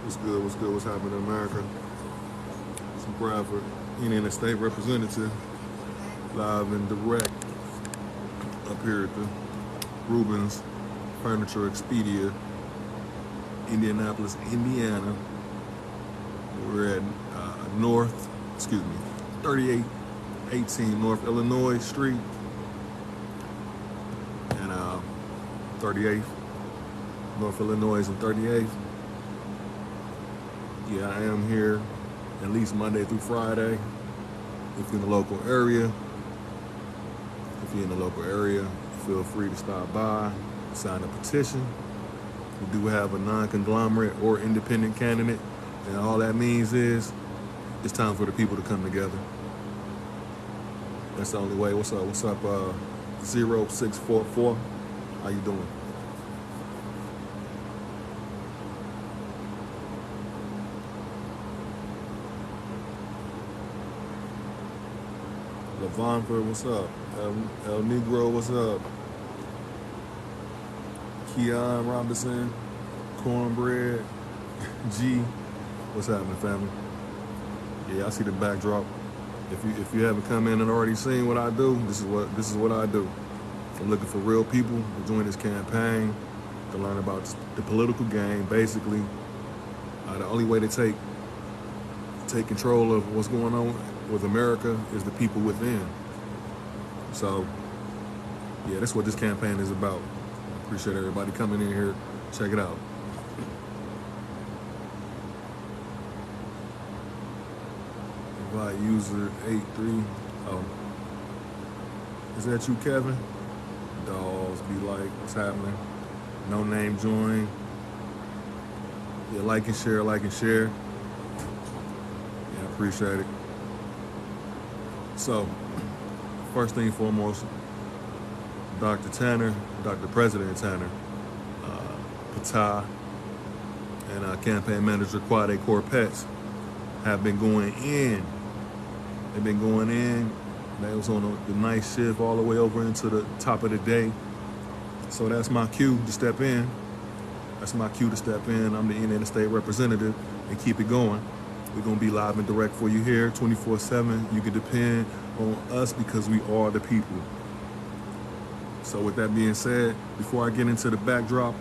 What's good? What's good? What's happening in America? It's Bradford, Indiana State Representative, live and direct up here at the Rubens Furniture Expedia, Indianapolis, Indiana. We're at 3818 North Illinois Street and 38th, North Illinois and 38th. Yeah, I am here at least Monday through Friday. If you're in the local area, feel free to stop by, sign a petition. We do have a non-conglomerate or independent candidate, and all that means is it's time for the people to come together. That's the only way. What's up? 0644. How you doing? Lavonford, what's up? El Negro, what's up? Keon Robinson, Cornbread, G, what's happening, family? Yeah, I see the backdrop. If you haven't come in and already seen what I do, this is what I do. I'm looking for real people to join this campaign, to learn about the political game. Basically, the only way to take control of what's going on with America is the people within. So, yeah, that's what this campaign is about. I appreciate everybody coming in here. Check it out. Invite user 83. Oh, is that you, Kevin? Dolls be like, what's happening? No name join. Yeah, like and share. Yeah, I appreciate it. So, first thing foremost, Dr. Tanner, Dr. President Tanner, Patah, and campaign manager Quade Corpetz have been going in. They've been going in. They was on the night shift all the way over into the top of the day. So that's my cue to step in. I'm the Indiana State Representative, and keep it going. We're going to be live and direct for you here 24/7. You can depend on us because we are the people. So with that being said, before I get into the backdrop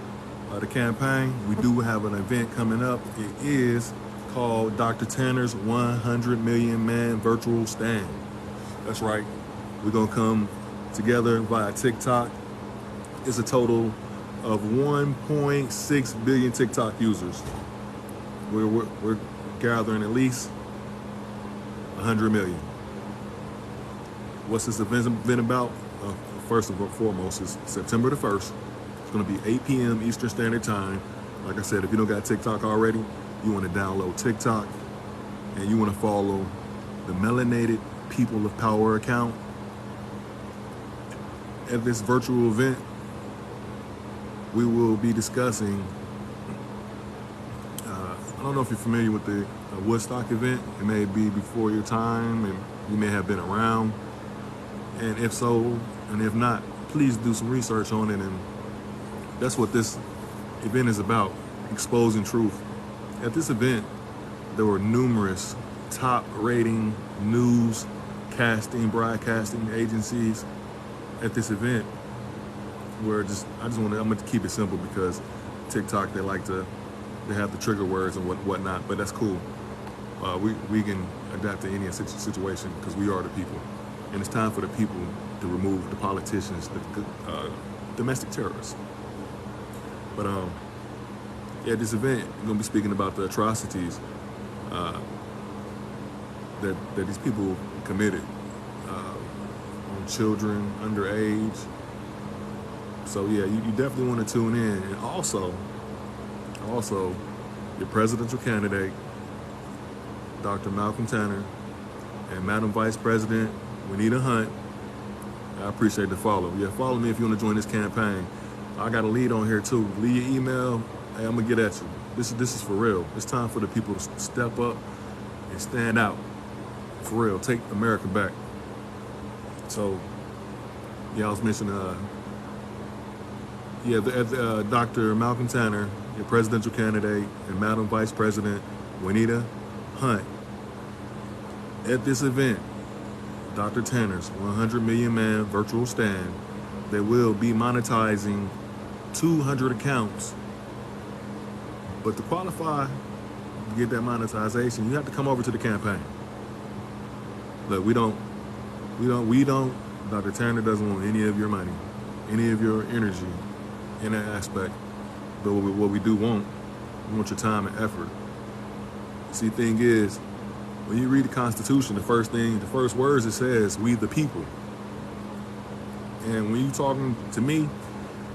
of the campaign, we do have an event coming up. It is called Dr. Tanner's 100 Million Man Virtual Stand. That's right. We're going to come together via TikTok. It's a total of 1.6 billion TikTok users. We're gathering at least 100 million. What's this event about? First and foremost, it's September the 1st. It's going to be 8 p.m. Eastern Standard Time. Like I said, if you don't got TikTok already, you want to download TikTok and you want to follow the Melanated People of Power account. At this virtual event, we will be discussing, I don't know if you're familiar with the Woodstock event. It may be before your time and you may have been around. And if so, and if not, please do some research on it. And that's what this event is about, exposing truth. At this event, there were numerous top rating news broadcasting agencies at this event. I'm going to keep it simple because TikTok, they have the trigger words and whatnot, but that's cool. We can adapt to any situation because we are the people. And it's time for the people to remove the politicians, the domestic terrorists. But at this event, we're going to be speaking about the atrocities that these people committed on children, underage. So yeah, you definitely want to tune in. And also, your presidential candidate, Dr. Malcom Tanner, and Madam Vice President Juanita Hunt. I appreciate the follow. Yeah, follow me if you want to join this campaign. I got a lead on here too. Leave your email. Hey, I'm gonna get at you. This is for real. It's time for the people to step up and stand out. For real, take America back. So, yeah, I was mentioning, Dr. Malcom Tanner your presidential candidate, and Madam Vice President Juanita Hunt. At this event, Dr. Tanner's 100 Million Man virtual stand, they will be monetizing 200 accounts. But to qualify to get that monetization, you have to come over to the campaign. Look, we don't, Dr. Tanner doesn't want any of your money, any of your energy in that aspect. But what we do want, we want your time and effort. See, the thing is, when you read the Constitution, the first words it says, we the people. And when you talking to me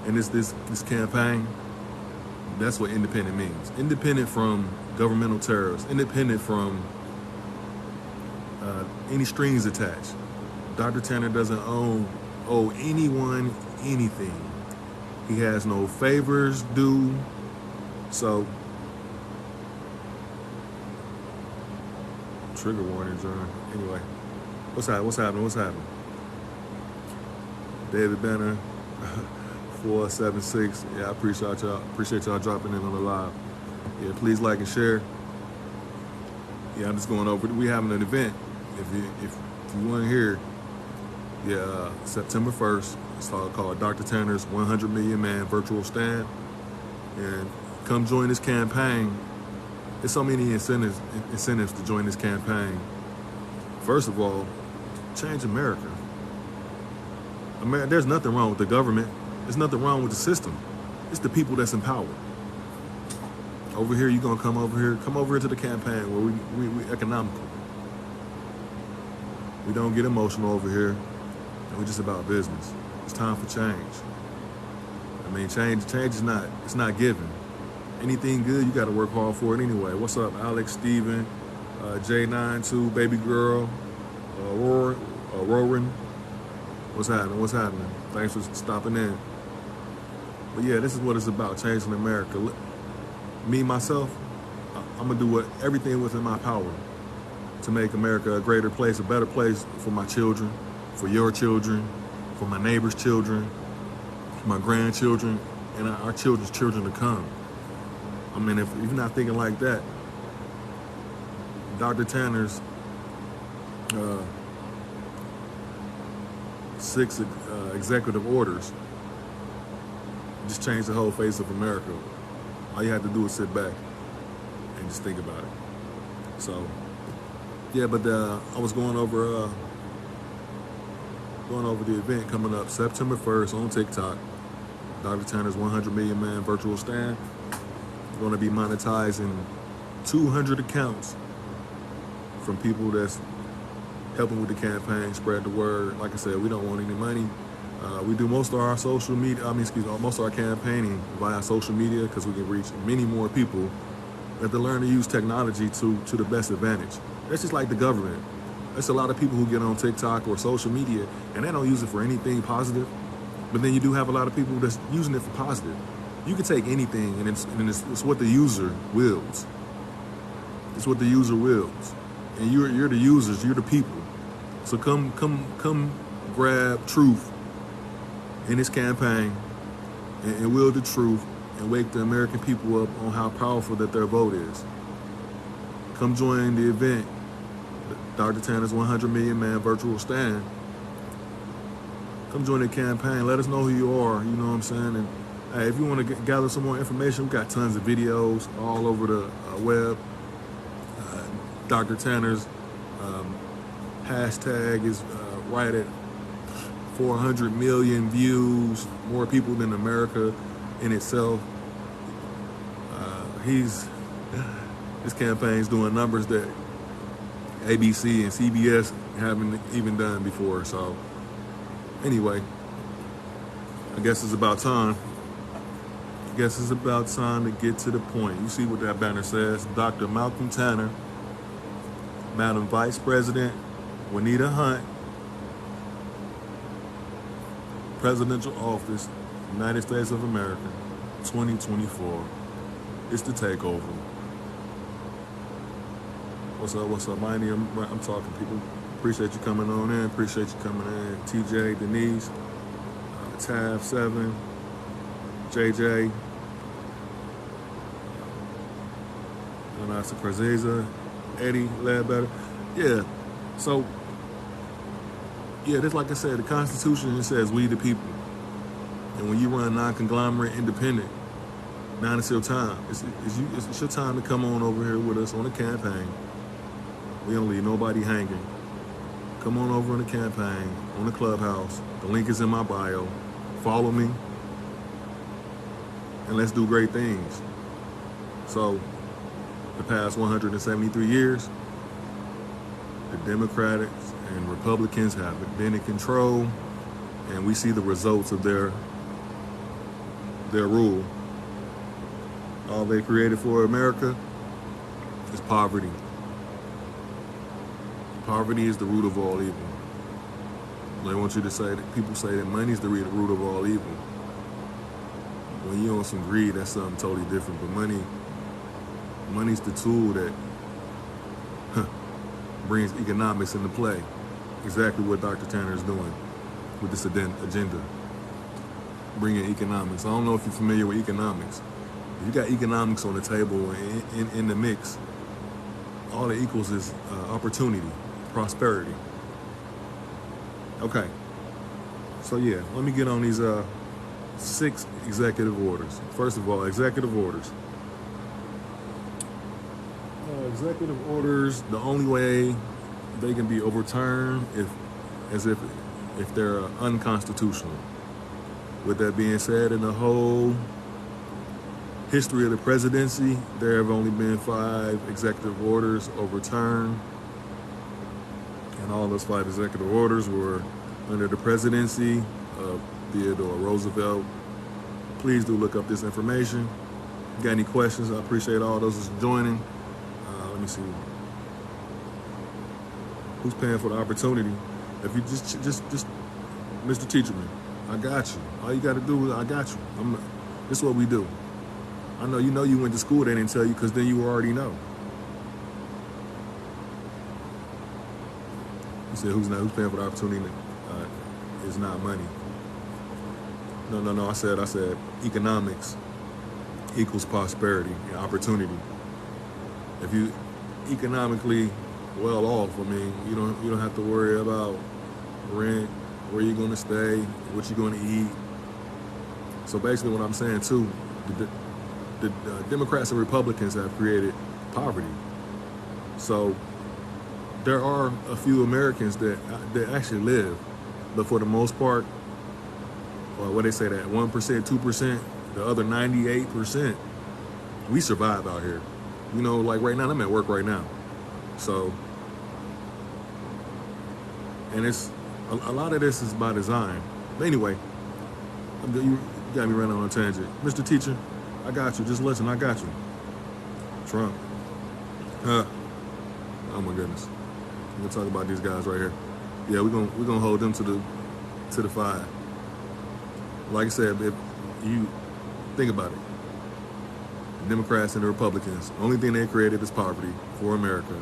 in this campaign, that's what independent means. Independent from governmental terrorists, independent from any strings attached. Dr. Tanner doesn't owe anyone anything. He has no favors due. So, trigger warning, John. Anyway, what's happening? David Banner, 476. Yeah, I appreciate y'all dropping in on the live. Yeah, please like and share. Yeah, I'm just going over. We having an event. If you want to hear, September 1st. It's called Dr. Tanner's 100 Million Man virtual stand, and come join this campaign. There's so many incentives to join this campaign. First of all, change America. There's nothing wrong with the government. There's nothing wrong with the system. It's the people that's in power. Over here, you're gonna come over here to the campaign where we economical. We don't get emotional over here, and we're just about business. It's time for change. I mean, change is not given. Anything good, you got to work hard for it anyway. What's up, Alex, Steven, J92, Baby Girl, Roaring? What's happening? Thanks for stopping in. But yeah, this is what it's about, changing America. Me, myself, I'm going to do everything within my power to make America a greater place, a better place for my children, for your children, for my neighbors' children, for my grandchildren, and our children's children to come. I mean, if you're not thinking like that, Dr. Tanner's 6 executive orders just changed the whole face of America. All you have to do is sit back and just think about it. So, yeah, but I was going over the event coming up September 1st on TikTok. Dr. Tanner's 100 Million Man virtual stand. We're going to be monetizing 200 accounts from people that's helping with the campaign, spread the word. Like I said, we don't want any money. We do most of our social media, most of our campaigning via social media because we can reach many more people that to learn to use technology to the best advantage. That's just like the government. There's a lot of people who get on TikTok or social media and they don't use it for anything positive. But then you do have a lot of people that's using it for positive. You can take anything and it's what the user wills. It's what the user wills. And you're the users, you're the people. So come grab truth in this campaign and will the truth and wake the American people up on how powerful that their vote is. Come join the event, Dr. Tanner's 100 Million Man virtual stand. Come join the campaign. Let us know who you are, you know what I'm saying? And hey, if you want to gather some more information, we got tons of videos all over the web. Dr. Tanner's hashtag is right at 400 million views, more people than America in itself. This campaign's doing numbers that ABC and CBS haven't even done before. So anyway, I guess it's about time. To get to the point. You see what that banner says. Dr. Malcom Tanner, Madam Vice President Juanita Hunt, Presidential Office, United States of America, 2024. It's the takeover. What's up, Mindy? I'm talking, people. Appreciate you coming on in. Appreciate you coming in. TJ, Denise, Tab 7, JJ, Anasa Krazeza, Eddie Ledbetter. Yeah. So, yeah, just like I said, the Constitution, it says we the people. And when you run non-conglomerate independent, now it's your time. It's your time to come on over here with us on the campaign. We don't leave nobody hanging. Come on over on the campaign, on the clubhouse. The link is in my bio. Follow me. And let's do great things. So, the past 173 years, the Democrats and Republicans have been in control, and we see the results of their rule. All they created for America is poverty. Poverty is the root of all evil. I want you to say that people say that money is the root of all evil. When you're on some greed, that's something totally different. But money's the tool that brings economics into play. Exactly what Dr. Tanner is doing with this agenda. Bringing economics. I don't know if you're familiar with economics. If you got economics on the table in the mix, all it equals is opportunity, prosperity. Okay. So yeah, let me get on these 6 executive orders. First of all, executive orders. Executive orders, the only way they can be overturned if they're unconstitutional. With that being said, in the whole history of the presidency, there have only been 5 executive orders overturned. And all those 5 executive orders were under the presidency of Theodore Roosevelt. Please do look up this information. If you got any questions, I appreciate all those joining. Let me see. Who's paying for the opportunity? If you just Mr. Teacherman, I got you. All you got to do is I got you. This is what we do. I know you went to school. They didn't tell you because then you already know. You said who's paying for the opportunity? Is not money. No. I said economics equals prosperity and opportunity. If you economically well off, I mean, you don't have to worry about rent, where you're going to stay, what you're going to eat. So basically, what I'm saying too, the Democrats and Republicans have created poverty. So there are a few Americans that actually live, but for the most part, what they say that 1%, 2%, the other 98%, we survive out here. Like right now, I'm at work right now. So, and it's a lot of this is by design. But anyway, you got me running on a tangent. Mr. Teacher, I got you. Just listen, I got you. Trump. Oh my goodness. We're gonna talk about these guys right here. Yeah, we're gonna hold them to the 5. Like I said, if you think about it, the Democrats and the Republicans, only thing they created is poverty for America.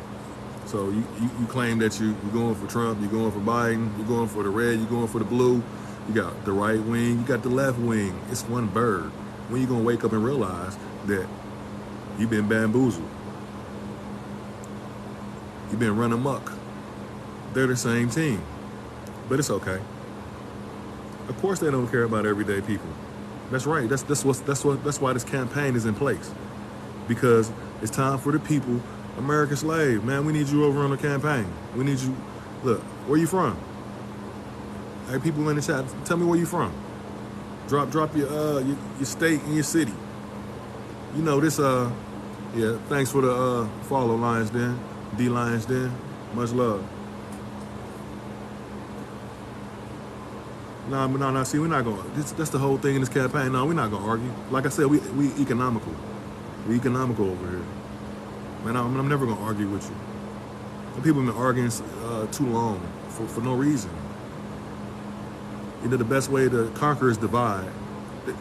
So you claim that you're going for Trump, you're going for Biden, you're going for the red, you're going for the blue. You got the right wing, you got the left wing. It's one bird. When you gonna wake up and realize that you've been bamboozled? You've been run amok. They're the same team, but it's okay. Of course, they don't care about everyday people. That's right. That's why this campaign is in place, because it's time for the people. American slave, man. We need you over on the campaign. We need you. Look, where you from? Hey, people in the chat, tell me where you from. Drop your state and your city. This. Yeah. Thanks for the follow, Lions Den, D Lions Den. Much love. No. See, we're not going. That's the whole thing in this campaign. No, we're not going to argue. Like I said, we economical. We economical over here. Man, I'm never going to argue with you. Some people have been arguing too long for no reason. The best way to conquer is divide.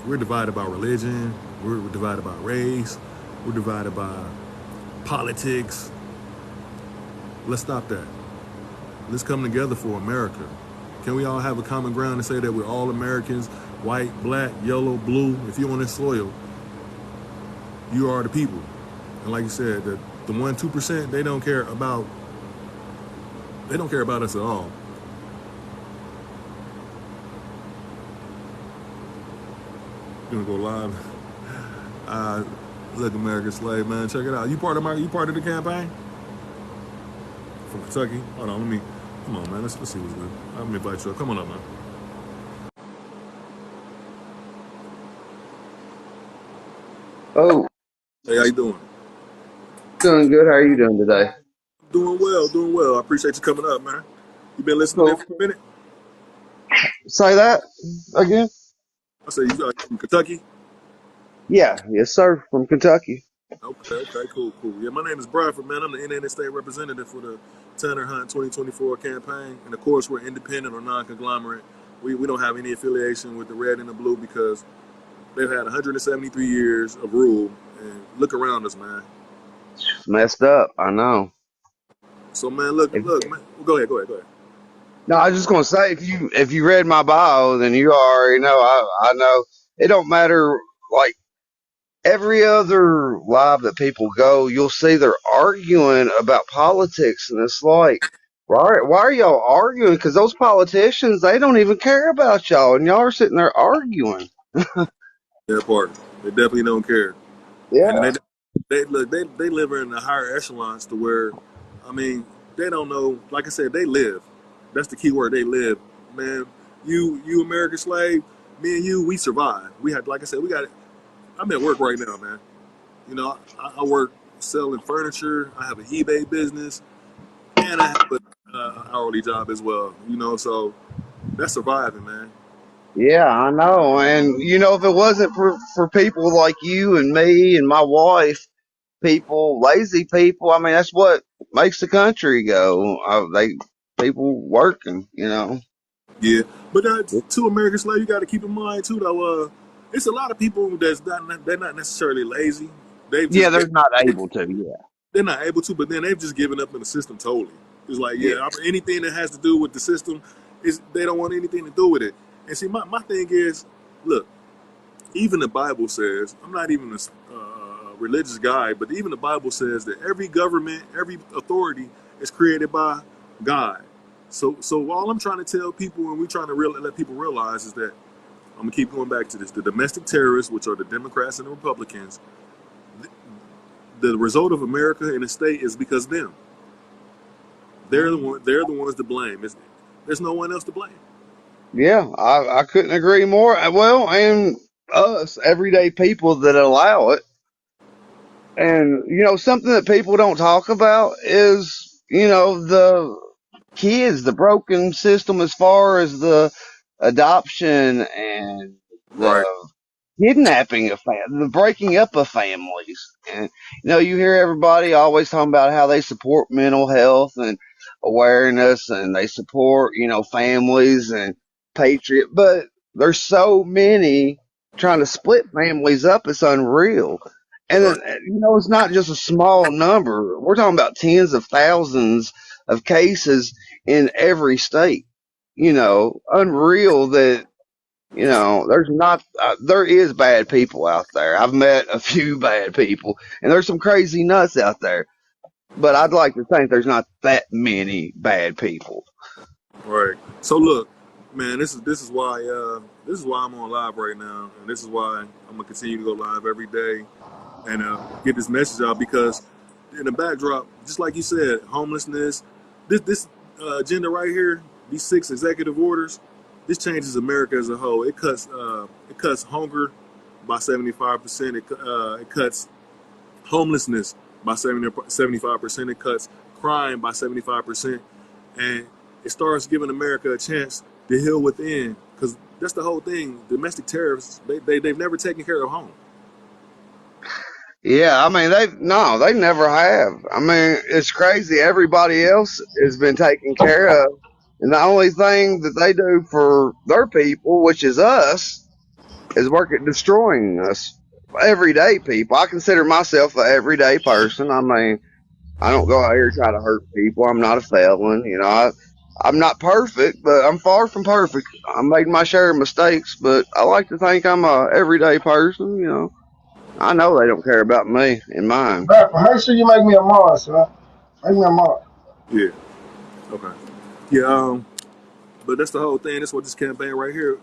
We're divided by religion. We're divided by race. We're divided by politics. Let's stop that. Let's come together for America. Can we all have a common ground and say that we're all Americans, white, black, yellow, blue? If you're on this soil, you are the people. And like you said, the 1-2%, they don't care about us at all. Gonna go live. Uh, Look, American Slave, man, check it out. You part of the campaign from Kentucky? Hold on, come on, man. Let's see what's good. Let me invite you up. Come on up, man. Oh, Hey, how you doing? doing good. How are you doing today? Doing well, doing well. I appreciate you coming up, man. You been listening in Cool. for a minute? Say that again? I say you from Kentucky. Yeah, yes, sir. From Kentucky. Okay, okay, cool, cool. Yeah, my name is Bradford, man. I'm the Indiana State Representative for the Tanner Hunt 2024 campaign. And of course, we're independent or non-conglomerate. We don't have any affiliation with the red and the blue because they've had 173 years of rule. And look around us, man. Messed up. I know. So, man, look, If, man. Go ahead, go ahead, go ahead. no, I was just gonna say if you read my bio, then you already know. I know it don't matter. Like every other live that people go, you'll see they're arguing about politics, and it's like, why are y'all arguing? Because those politicians, they don't even care about y'all, and y'all are sitting there arguing. Their part. They definitely don't care. And Yeah. they live in the higher echelons to where, I mean, they don't know. Like I said, they live. That's the key word. They live, man. You American slave. Me and you, we survive. We had, like I said, we got. I'm at work right now, man. You know, I work selling furniture. I have an eBay business, and I have an hourly job as well. You know, so that's surviving, man. Yeah, I know. And if it wasn't for people like you and me and my wife, lazy people, I mean, that's what makes the country go. People working. Yeah, but to American slave, you got to keep in mind too, though. It's a lot of people they're not necessarily lazy. They've Yeah, just they're not able to. Yeah. they're not able to, but then they've just given up in the system totally. It's like, Yeah. yeah, anything that has to do with the system is they don't want anything to do with it. And see, my thing is, look, even the Bible says, I'm not even a religious guy, but even the Bible says that every government, every authority is created by God. So all I'm trying to tell people, and we trying to let people realize, is that I'm gonna keep going back to this: the domestic terrorists, which are the Democrats and the Republicans, the result of America and the state is because of them. They're the ones to blame. There's no one else to blame. Yeah, I couldn't agree more. Well, and us, everyday people that allow it. And, something that people don't talk about is, the kids, the broken system as far as the adoption and the Right, kidnapping of the breaking up of families. And you hear everybody always talking about how they support mental health and awareness, and they support families and patriot, but there's so many trying to split families up. It's unreal. And then, right, it's not just a small number. We're talking about tens of thousands of cases in every state. Unreal that there is bad people out there. I've met a few bad people, and there's some crazy nuts out there. But I'd like to think there's not that many bad people. right. So look, man, this is why I'm on live right now, and this is why I'm gonna continue to go live every day and get this message out because in the backdrop, just like you said, homelessness, this agenda right here, these 6 executive orders, this changes America as a whole. It cuts hunger by 75%. It cuts homelessness by 75%. It cuts crime by 75%, and it starts giving America a chance to heal within. Because that's the whole thing. Domestic terrorists, they've never taken care of home. Yeah, I mean they never have. I mean, it's crazy. Everybody else has been taken care of, and the only thing that they do for their people, which is us, is work at destroying us. Everyday people. I consider myself an everyday person. I mean, I don't go out here try to hurt people. I'm not a felon. I'm not perfect, but I'm far from perfect. I made my share of mistakes, but I like to think I'm a everyday person. I know they don't care about me and mine. But make sure you make me a mod, son. Make me a mod. Yeah. Okay. Yeah. But that's the whole thing. That's what this campaign right here.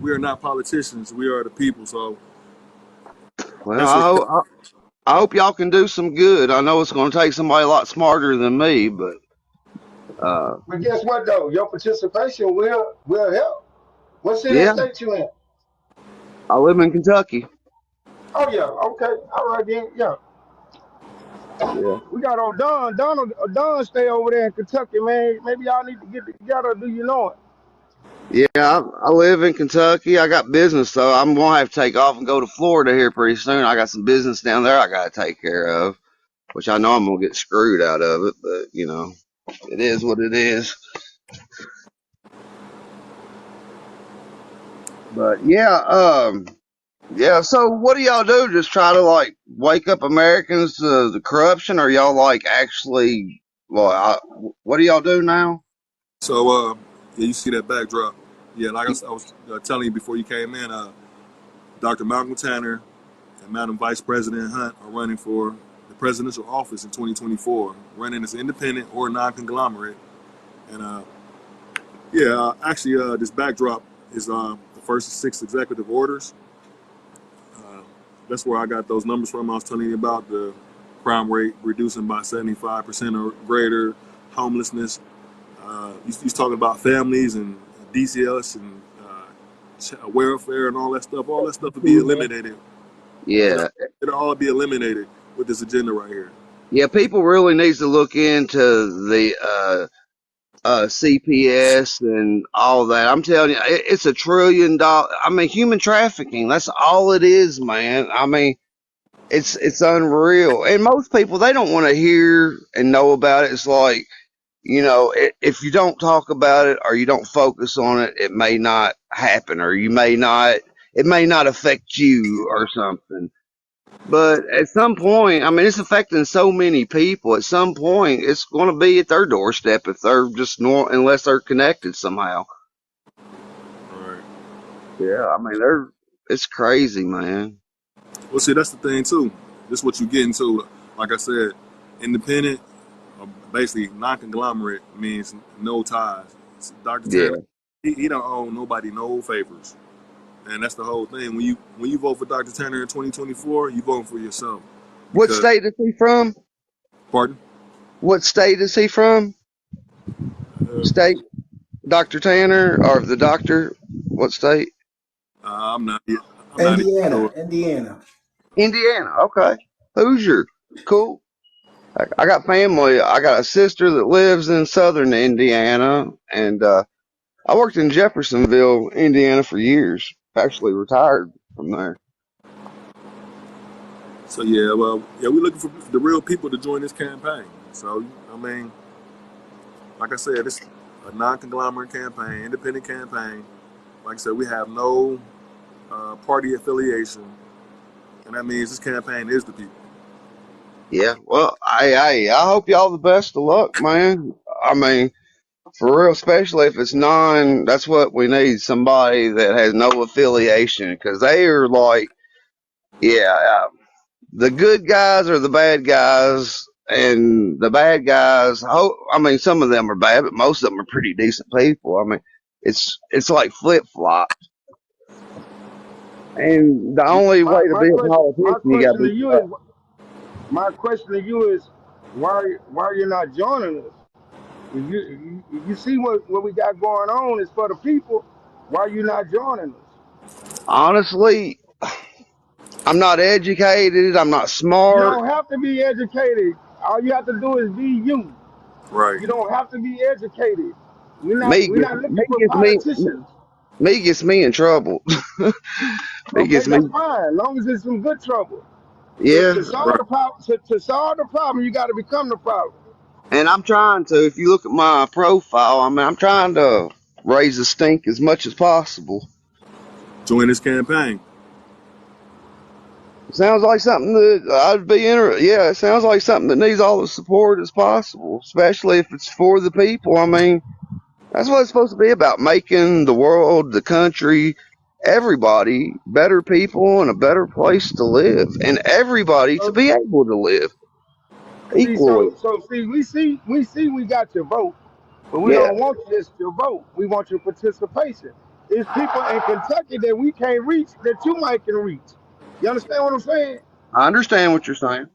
We are not politicians. We are the people. So Well, that's what. I hope y'all can do some good. I know it's going to take somebody a lot smarter than me, but But guess what though? Your participation will help. What city and yeah, state you in? I live in Kentucky. Oh yeah, okay. All right then. Yeah. Yeah. We got old Don. Don stay over there in Kentucky, man. Maybe y'all need to get together. Do you know it? Yeah, I live in Kentucky. I got business, though. I'm going to have to take off and go to Florida here pretty soon. I got some business down there I got to take care of, which I know I'm going to get screwed out of it, but, it is what it is. But, yeah, so what do y'all do? Just try to, like, wake up Americans to the corruption, or y'all, like, actually, what do y'all do now? So yeah, you see that backdrop. Yeah, like I was telling you before you came in, Dr. Malcolm Tanner and Madam Vice President Hunt are running for the presidential office in 2024, running as independent or non-conglomerate. And yeah, actually, this backdrop is the first 6 executive orders. Uh, that's where I got those numbers from. I was telling you about the crime rate reducing by 75% or greater, homelessness. He's talking about families and DCS and welfare and all that stuff. All that stuff will be eliminated. It'll, Yeah. it'll all be eliminated with this agenda right here. Yeah, people really needs to look into the, CPS and all that. I'm telling you, it's $1 trillion. I mean, human trafficking. That's all it is, man. I mean, it's unreal. And most people, they don't want to hear and know about it. It's like, if you don't talk about it or you don't focus on it, it may not happen, or it may not affect you or something. But at some point, I mean, it's affecting so many people. At some point, it's going to be at their doorstep if they're just unless they're connected somehow. All right. Yeah, I mean, it's crazy, man. Well, see, that's the thing too. This is what you get into. Like I said, independent, basically non-conglomerate means no ties. Dr. Tanner, Yeah. he don't owe nobody no favors, and that's the whole thing. When you vote for Dr. Tanner in 2024, you voting for yourself What because, state is he from? pardon, What state is he from? uh, State, Dr. Tanner, or the doctor? What state? I'm not. I'm not even Indiana, sure. Indiana. Indiana. Okay. Hoosier. Cool. I got family. I got a sister that lives in southern Indiana, and I worked in Jeffersonville, Indiana for years. Actually retired from there. So yeah, well, yeah, we're looking for the real people to join this campaign. So I mean, like I said, it's a non-conglomerate campaign, independent campaign. Like I said, we have no party affiliation, and that means this campaign is the people. Yeah. Well, I hope y'all the best of luck, man. I mean, for real, especially if it's that's what we need. Somebody that has no affiliation, because they are like, yeah, the good guys are the bad guys, and the bad guys. I mean, some of them are bad, but most of them are pretty decent people. I mean, it's like flip flop. And the only way to My be a question, politician, you got to be. my question to you is, why you're not joining us? If you see what we got going on is for the people. Why you not joining us? Honestly, I'm not educated. I'm not You smart. don't have to be educated. All you have to do is be you. Right. You don't have to be educated. We're not Me we're gets not me looking for gets me politicians. me gets me in trouble. Me Okay, gets me. that's fine. As long as it's some good trouble. Yeah, To solve Right. the problem, to solve the problem, you got to become the problem. and I'm trying to. If you look at my profile, I mean, I'm trying to raise the stink as much as possible. Join this campaign. It sounds like something that I'd be interested. Yeah, it sounds like something that needs all the support as possible, especially if it's for the people. I mean, that's what it's supposed to be about, making the world, the country, everybody better people and a better place to live, and everybody to So, be able to live see, equally. we got your vote, but we Yeah, don't want just your vote. We want your participation. It's people in Kentucky that we can't reach that you might can reach. You understand what I'm saying? I understand what you're saying.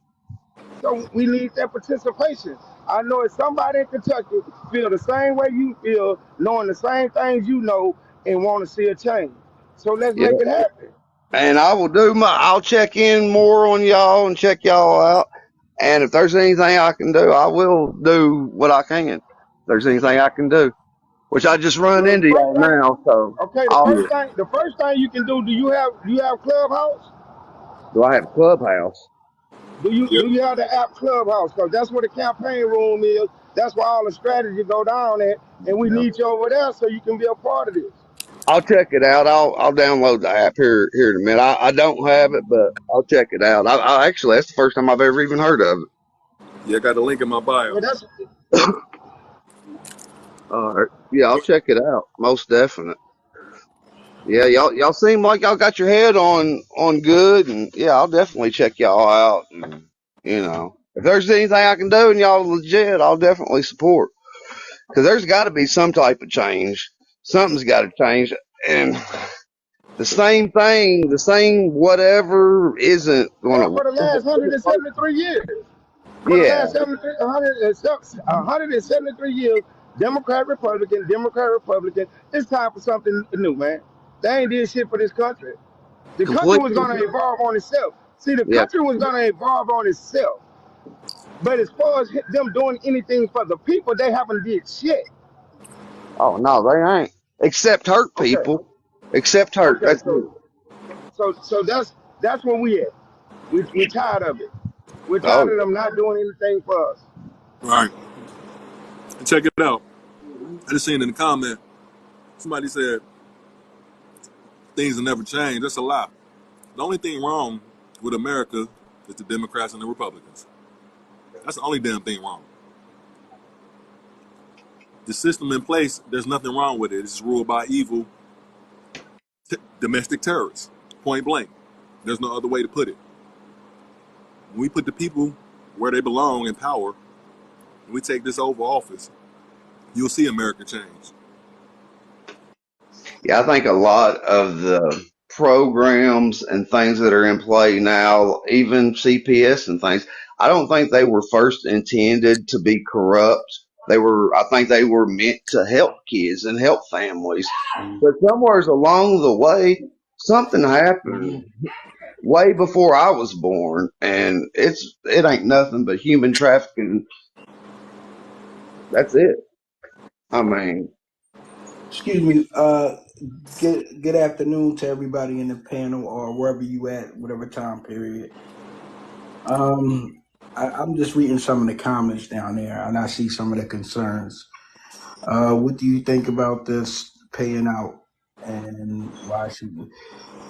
So we need that participation. I know if somebody in Kentucky feel the same way you feel, knowing the same things you know, and want to see a change. So let's Yeah, make it happen. and I'll check in more on y'all and check y'all out. And if there's anything I can do, I will do what I can. If there's anything I can do, which I just run Well, the into first y'all thing, now, so okay, I'll. the first thing you can do. Do you have Clubhouse? Do I have Clubhouse? Yep. Do you have the app Clubhouse? Because that's where the campaign room is. That's where all the strategy go down at, and we No. need you over there so you can be a part of this. I'll check it out. I'll download the app here in a minute. I don't have it, but I'll check it out. I actually that's the first time I've ever even heard of Yeah, I got a link in my bio. Well, that's it. Yeah, I'll check it out. Most definite. Yeah, y'all seem like y'all got your head on good, and yeah, I'll definitely check y'all out. And, if there's anything I can do and y'all legit, I'll definitely support. Because there's got to be some type of change. Something's got to change, and the same thing, the same whatever isn't going yeah, to for the last work. 173 years. For the Yeah, last 173 years, Democrat, Republican. It's time for something new, man. They ain't did shit for this country. The country was completely. going to evolve on itself. See, the Yeah. country was going to evolve on itself. But as far as them doing anything for the people, they haven't did shit. Oh no, they ain't. Except hurt Okay, people. Except hurt. okay, That's it. so that's where we at. We tired of it. We're Oh tired of them not doing anything for us. All right. And check it out. I just seen in the comment, somebody said things will never change. That's a lie. The only thing wrong with America is the Democrats and the Republicans. That's the only damn thing wrong. The system in place, there's nothing wrong with it. It's ruled by evil domestic terrorists, point blank. There's no other way to put it. When we put the people where they belong in power, and we take this over office, you'll see America change. yeah, I think a lot of the programs and things that are in play now, even CPS and things, I don't think they were first intended to be corrupt. I think they were meant to help kids and help families. But somewhere along the way, something happened way before I was born, and it ain't nothing but human trafficking. That's it. I mean, Excuse me. Good afternoon to everybody in the panel or wherever you at, whatever time period. I'm just reading some of the comments down there, and I see some of the concerns. What do you think about this paying out, and why should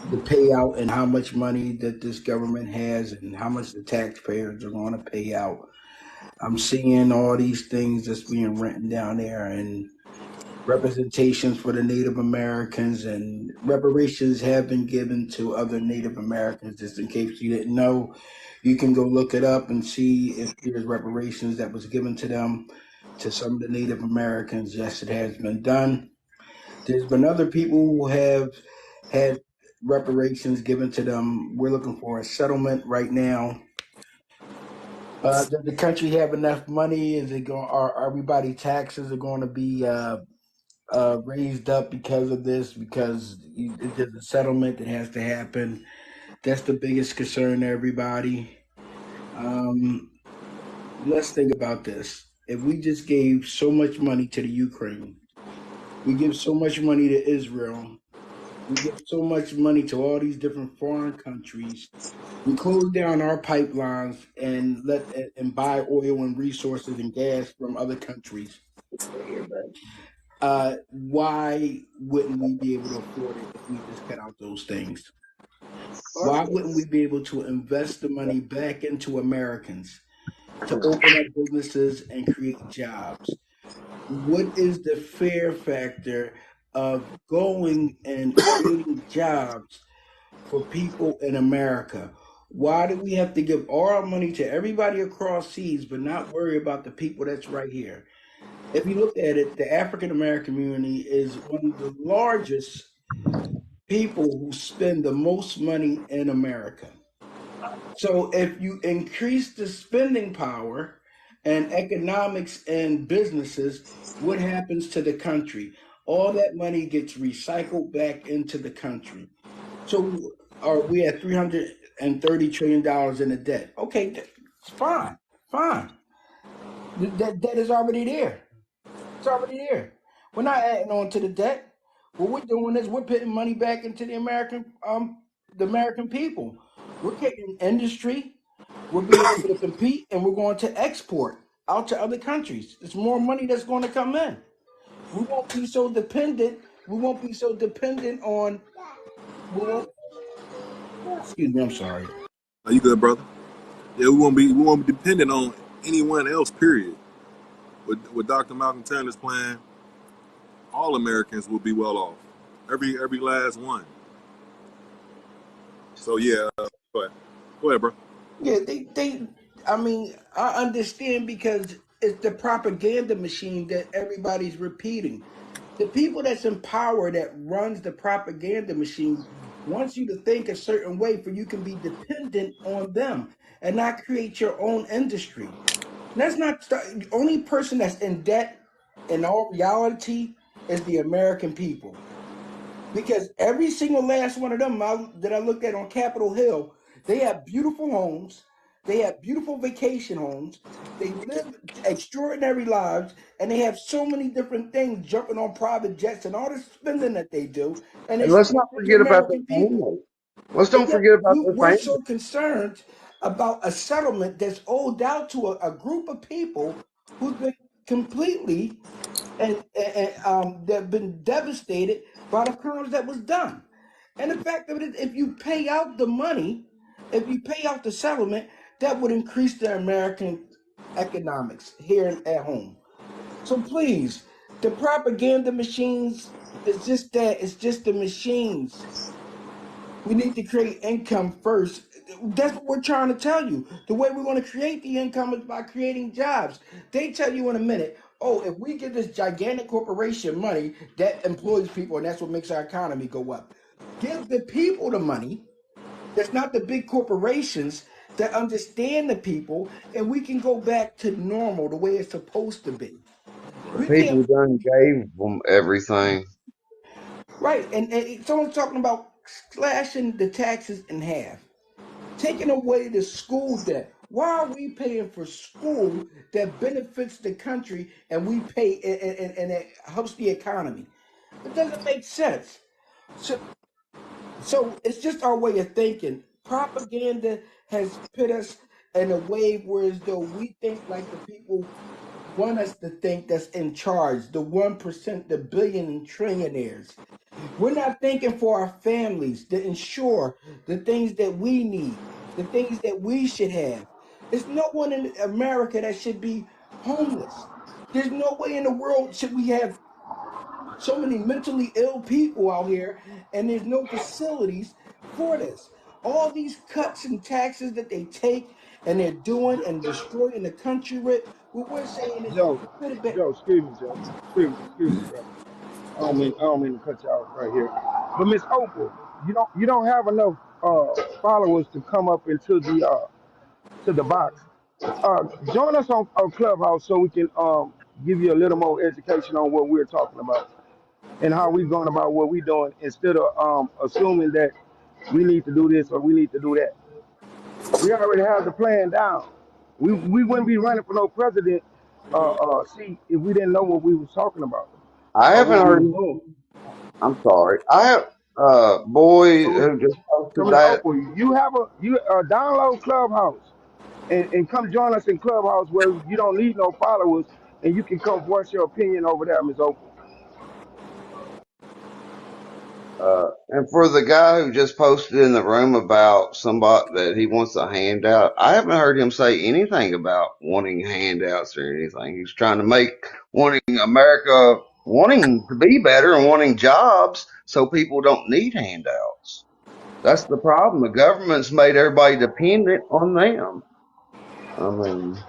the payout, and how much money that this government has, and how much the taxpayers are going to pay out? I'm seeing all these things that's being written down there, and representations for the Native Americans, and reparations have been given to other Native Americans. Just in case you didn't know, you can go look it up and see if there's reparations that was given to them, to some of the Native Americans. Yes, it has been done. There's been other people who have had reparations given to them. We're looking for a settlement right now. Does the country have enough money? Is it going? Are everybody taxes are going to be raised up because of this, because there's a settlement that has to happen. That's the biggest concern to everybody. Um, let's think about this. If we just gave so much money to the Ukraine, we give so much money to Israel, we give so much money to all these different foreign countries, we close down our pipelines and buy oil and resources and gas from other countries. Why wouldn't we be able to afford it if we just cut out those things? Why wouldn't we be able to invest the money back into Americans to open up businesses and create jobs? What is the fear factor of going and creating jobs for people in America. Why do we have to give all our money to everybody across seas but not worry about the people that's right here? If you look at it, the African American community is one of the largest people who spend the most money in America. So if you increase the spending power and economics and businesses, what happens to the country? All that money gets recycled back into the country. So are we at $330 trillion in the debt? Okay, fine, fine. That debt is already there. It's already there. We're not adding on to the debt. What we're doing is we're putting money back into the American people. We're getting industry. We're being able to compete, and we're going to export out to other countries. It's more money that's going to come in. We won't be so dependent. We won't be so dependent on. We won't, excuse me. I'm sorry. Are you good, brother? Yeah, we won't be dependent on anyone else. Period. With Dr. Malcolm Tanner's plan, all Americans will be well off. Every last one. So yeah, go ahead, bro. Yeah, I mean, I understand because it's the propaganda machine that everybody's repeating. The people that's in power that runs the propaganda machine wants you to think a certain way for you can be dependent on them and not create your own industry. That's not the only person that's in debt in all reality is the American people. Because every single last one of them that I looked at on Capitol Hill, they have beautiful homes, they have beautiful vacation homes, they live extraordinary lives, and they have so many different things jumping on private jets and all the spending that they do, and And it's let's not the forget about their American people. family. Let's And don't yet forget about their we're family. so concerned about a settlement that's owed out to a group of people who've been completely and they've been devastated by the crimes that was done. And the fact of it is, if you pay out the money, if you pay out the settlement, that would increase the American economics here at home. So please, the propaganda machines is just that. It's just the machines. We need to create income first. That's what we're trying to tell you. The way we're going to create the income is by creating jobs. They tell you in a minute, oh, if we give this gigantic corporation money, that employs people, and that's what makes our economy go up. Give the people the money. That's not the big corporations that understand the people, and we can go back to normal the way it's supposed to be. The We can't, people done gave them everything. right? And someone's talking about slashing the taxes in half, taking away the school debt. Why are we paying for school that benefits the country and we pay and it helps the economy? It doesn't make sense. So, so it's just our way of thinking. Propaganda has put us in a wave where as though we think like the people want us to think that's in charge, the 1%, the billion and trillionaires. We're not thinking for our families to ensure the things that we need, the things that we should have. There's no one in America that should be homeless. There's no way in the world should we have so many mentally ill people out here and there's no facilities for this. All these cuts and taxes that they take and they're doing and destroying the country with, what we're saying is Joe, put it back. Joe, excuse me, Joe. Excuse me, brother. I don't mean to cut you off right here. But Miss Opal, you don't have enough followers to come up into the box. Join us on Clubhouse so we can give you a little more education on what we're talking about and how we're going about what we're doing instead of assuming that we need to do this or we need to do that. We already have the plan down. We wouldn't be running for no president seat if we didn't know what we was talking about I or haven't what we heard. was doing. I'm sorry. I have boy So, who just so posted Ms. that. Opal, you have you download Clubhouse and come join us in Clubhouse where you don't need no followers and you can come voice your opinion over there, Ms. Opal. And for the guy who just posted in the room about somebody that he wants a handout, I haven't heard him say anything about wanting handouts or anything. He's trying to make wanting America. wanting to be better and wanting jobs so people don't need handouts. That's the problem. The government's made everybody dependent on them. I mean,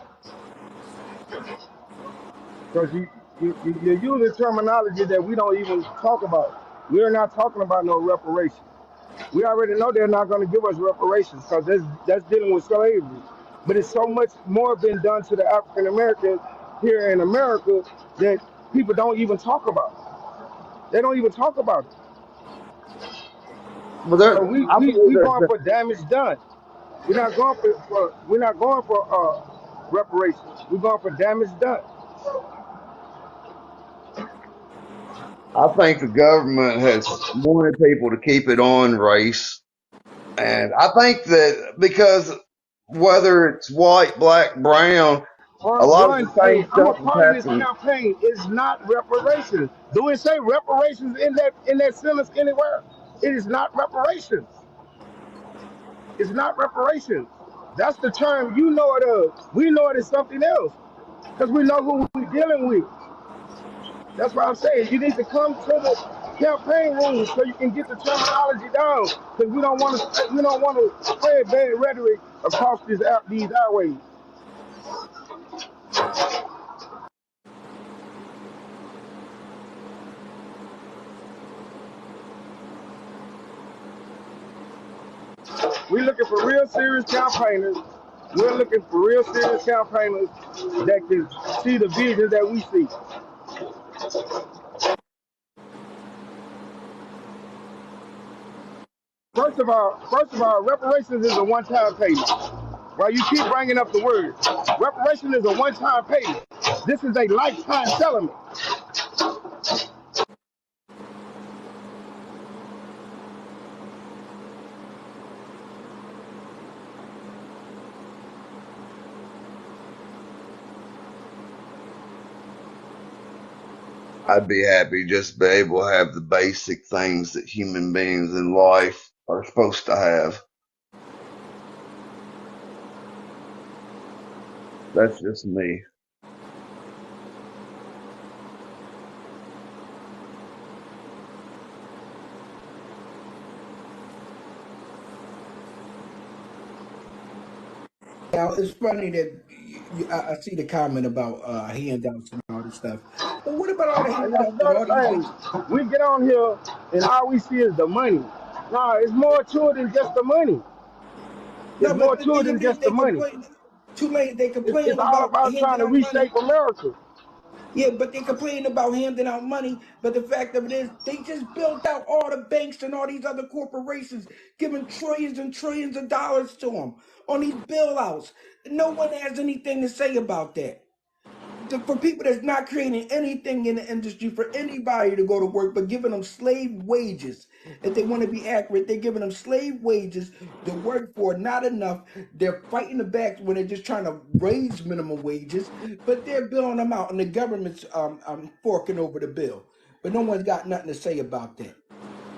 Because you're using terminology that we don't even talk about. We're not talking about no reparations. We already know they're not going to give us reparations because that's dealing with slavery. But it's so much more been done to the African Americans here in America that people don't even talk about. They don't even talk about it. well, So we I we believe we going that for damage done. We're not going for reparations. We're going for damage done. I think the government has wanted people to keep it on race. And I think that because whether it's white, black, brown, a lot of the Hey, same I'm a stuff is part of this happening. campaign. It's not reparations. Do it say reparations in that sentence anywhere? It is not reparations. It's not reparations. That's the term you know it of. We know it is something else because we know who we're dealing with. That's why I'm saying you need to come to the campaign room so you can get the terminology down because we don't want to spread bad rhetoric across these airways. We're looking for real serious campaigners. We're looking for real serious campaigners that can see the vision that we see. First of all, reparations is a one-time payment. While you keep bringing up the word, reparation is a one-time payment. This is a lifetime settlement. I'd be happy just to be able to have the basic things that human beings in life are supposed to have. That's just me. Now it's funny that I see the comment about handouts and all this stuff, but what about all the And that's handouts that all another these thing. We get on here and all we see is the money. Nah, it's more to it than just the money. It's no, but more the to it thing than of it is just the they money. complain too late. They It's complain all about about trying handing to out money. reshape America. Yeah, but they complain about handing out money. But the fact of it is, they just built out all the banks and all these other corporations, giving trillions and trillions of dollars to them on these bailouts. No one has anything to say about that. For people that's not creating anything in the industry for anybody to go to work, but giving them slave wages. If they want to be accurate, they're giving them slave wages to work for not enough. They're fighting the back when they're just trying to raise minimum wages, but they're billing them out, and the government's forking over the bill. But no one's got nothing to say about that.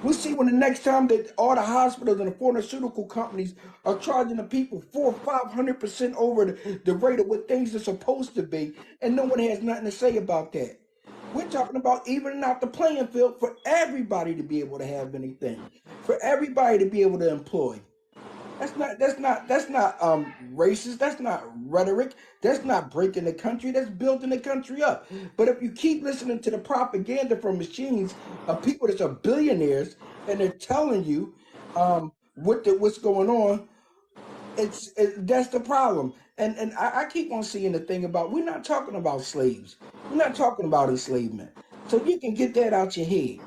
We'll see when the next time that all the hospitals and the pharmaceutical companies are charging the people 400-500% over the rate of what things are supposed to be, and no one has nothing to say about that. We're talking about evening out the playing field for everybody to be able to have anything, for everybody to be able to employ. That's not racist. That's not rhetoric. That's not breaking the country. That's building the country up. But if you keep listening to the propaganda from machines of people that are billionaires and they're telling you what's going on, that's the problem. And I keep on seeing the thing about we're not talking about slaves. We're not talking about enslavement. So you can get that out your head.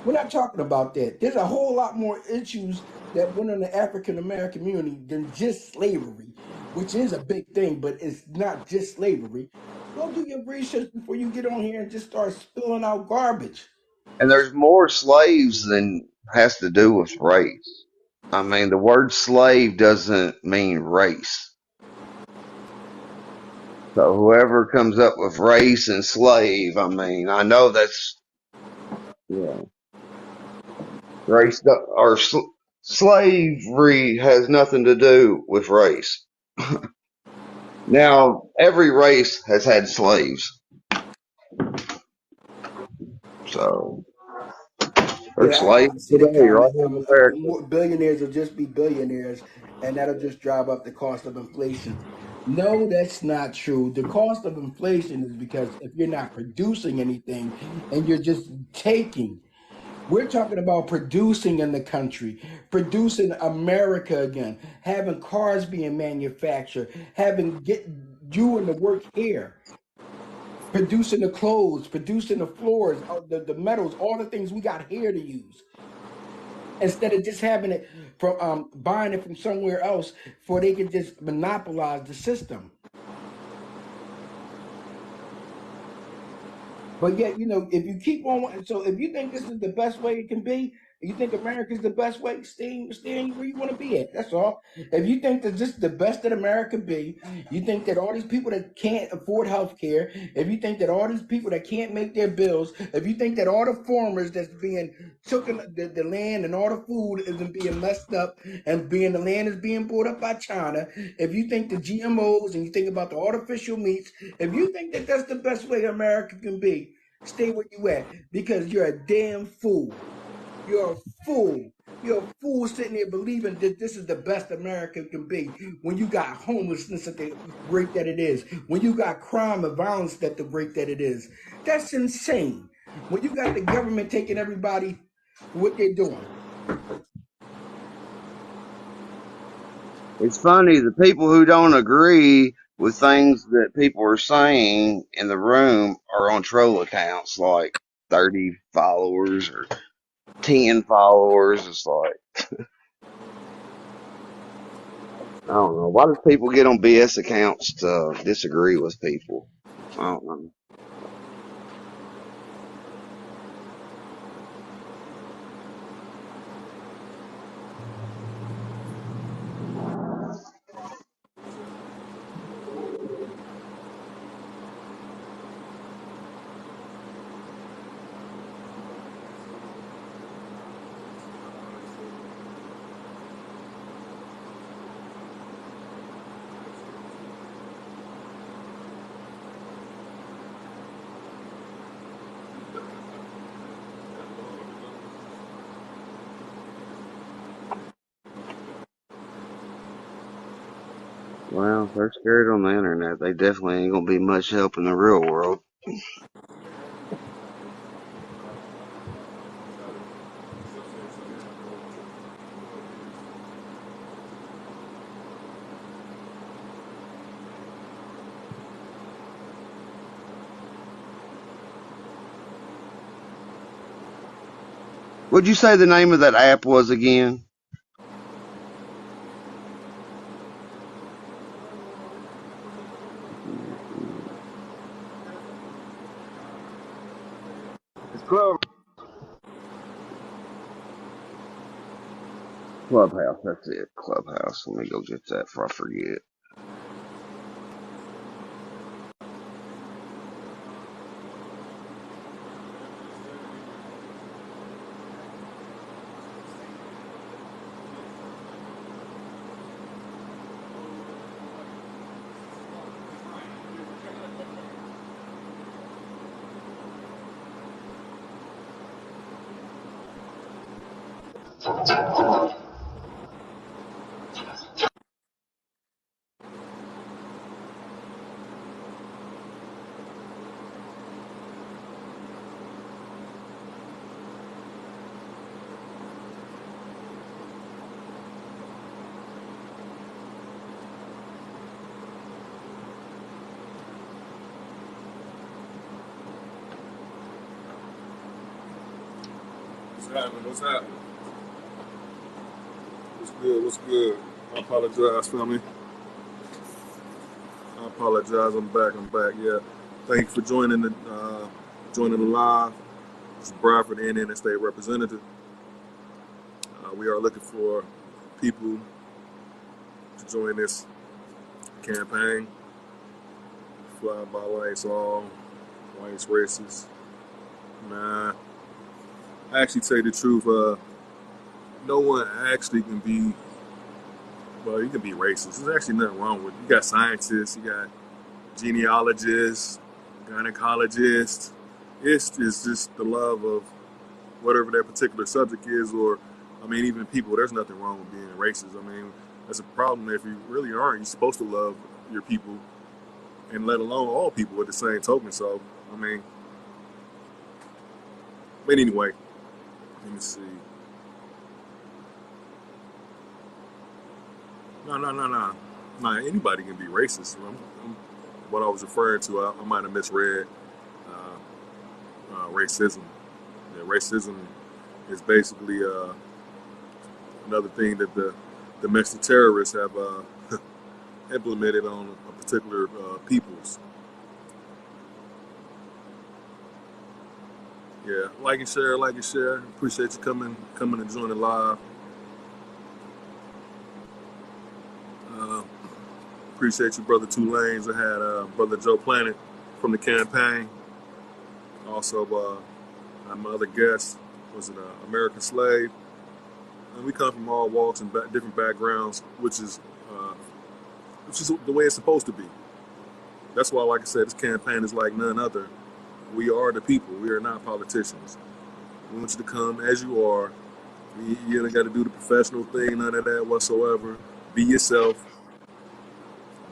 We're not talking about that. There's a whole lot more issues that went on the African American community than just slavery, which is a big thing, but it's not just slavery. Go do your research before you get on here and just start spilling out garbage. And there's more slaves than has to do with race. I mean, the word slave doesn't mean race. So whoever comes up with race and slave, I mean, I know that's, yeah, or slavery has nothing to do with race. Now, every race has had slaves. So they're Yeah, slaves I see the today, right comment. here in America. Billionaires will just be billionaires, and that'll just drive up the cost of inflation. No, that's not true. The cost of inflation is because if you're not producing anything and you're just taking, we're talking about producing in the country, producing America again, having cars being manufactured, having get doing the work here, producing the clothes, producing the floors, the metals, all the things we got here to use. Instead of just having it from buying it from somewhere else, for they can just monopolize the system. But yet, if you keep on, so if you think this is the best way it can be, you think America's the best way, stay where you want to be at. That's all. If you think that this is the best that America can be, you think that all these people that can't afford health care, if you think that all these people that can't make their bills, if you think that all the farmers that's being taking the land and all the food isn't being messed up and the land is being bought up by China, if you think the GMOs and you think about the artificial meats, if you think that that's the best way America can be, stay where you at, because you're a damn fool. You're a fool. You're a fool sitting there believing that this is the best America can be when you got homelessness at the rate that it is, when you got crime and violence at the rate that it is. That's insane. When you got the government taking everybody what they're doing. It's funny, the people who don't agree with things that people are saying in the room are on troll accounts, like 30 followers or 10 followers. It's like, I don't know. Why do people get on BS accounts to disagree with people? I don't know. Well, if they're scared on the internet, they definitely ain't gonna be much help in the real world. What'd you say the name of that app was again? It's club. Clubhouse, that's it. Clubhouse. Let me go get that before I forget. What's happening? What's happening? What's good? What's good? I apologize, family. I apologize. I'm back. I'm back. Yeah. Thank you for joining the live. This is Bradford, Indiana State Representative. We are looking for people to join this campaign. Fly by lights all, whites racist. Nah. I actually tell you the truth. No one actually can be. Well, you can be racist. There's actually nothing wrong with it. You got scientists, you got genealogists, gynecologists, It's just the love of whatever that particular subject is, or I mean, even people. There's nothing wrong with being racist. I mean, that's a problem if you really aren't. You're supposed to love your people, and let alone all people at the same token. So, I mean, but anyway, let me see. No. Nah, anybody can be racist. What I was referring to, I might have misread racism. Yeah, racism is basically another thing that the domestic terrorists have implemented on a particular peoples. Yeah, like and share, like and share. Appreciate you coming and joining live. Appreciate you, Brother Two Lanes. I had Brother Joe Planet from the campaign. Also, my other guest was an American slave. And we come from all walks and different backgrounds, which is the way it's supposed to be. That's why, like I said, this campaign is like none other. We are the people. We are not politicians. We want you to come as you are. You ain't got to do the professional thing, none of that whatsoever. Be yourself.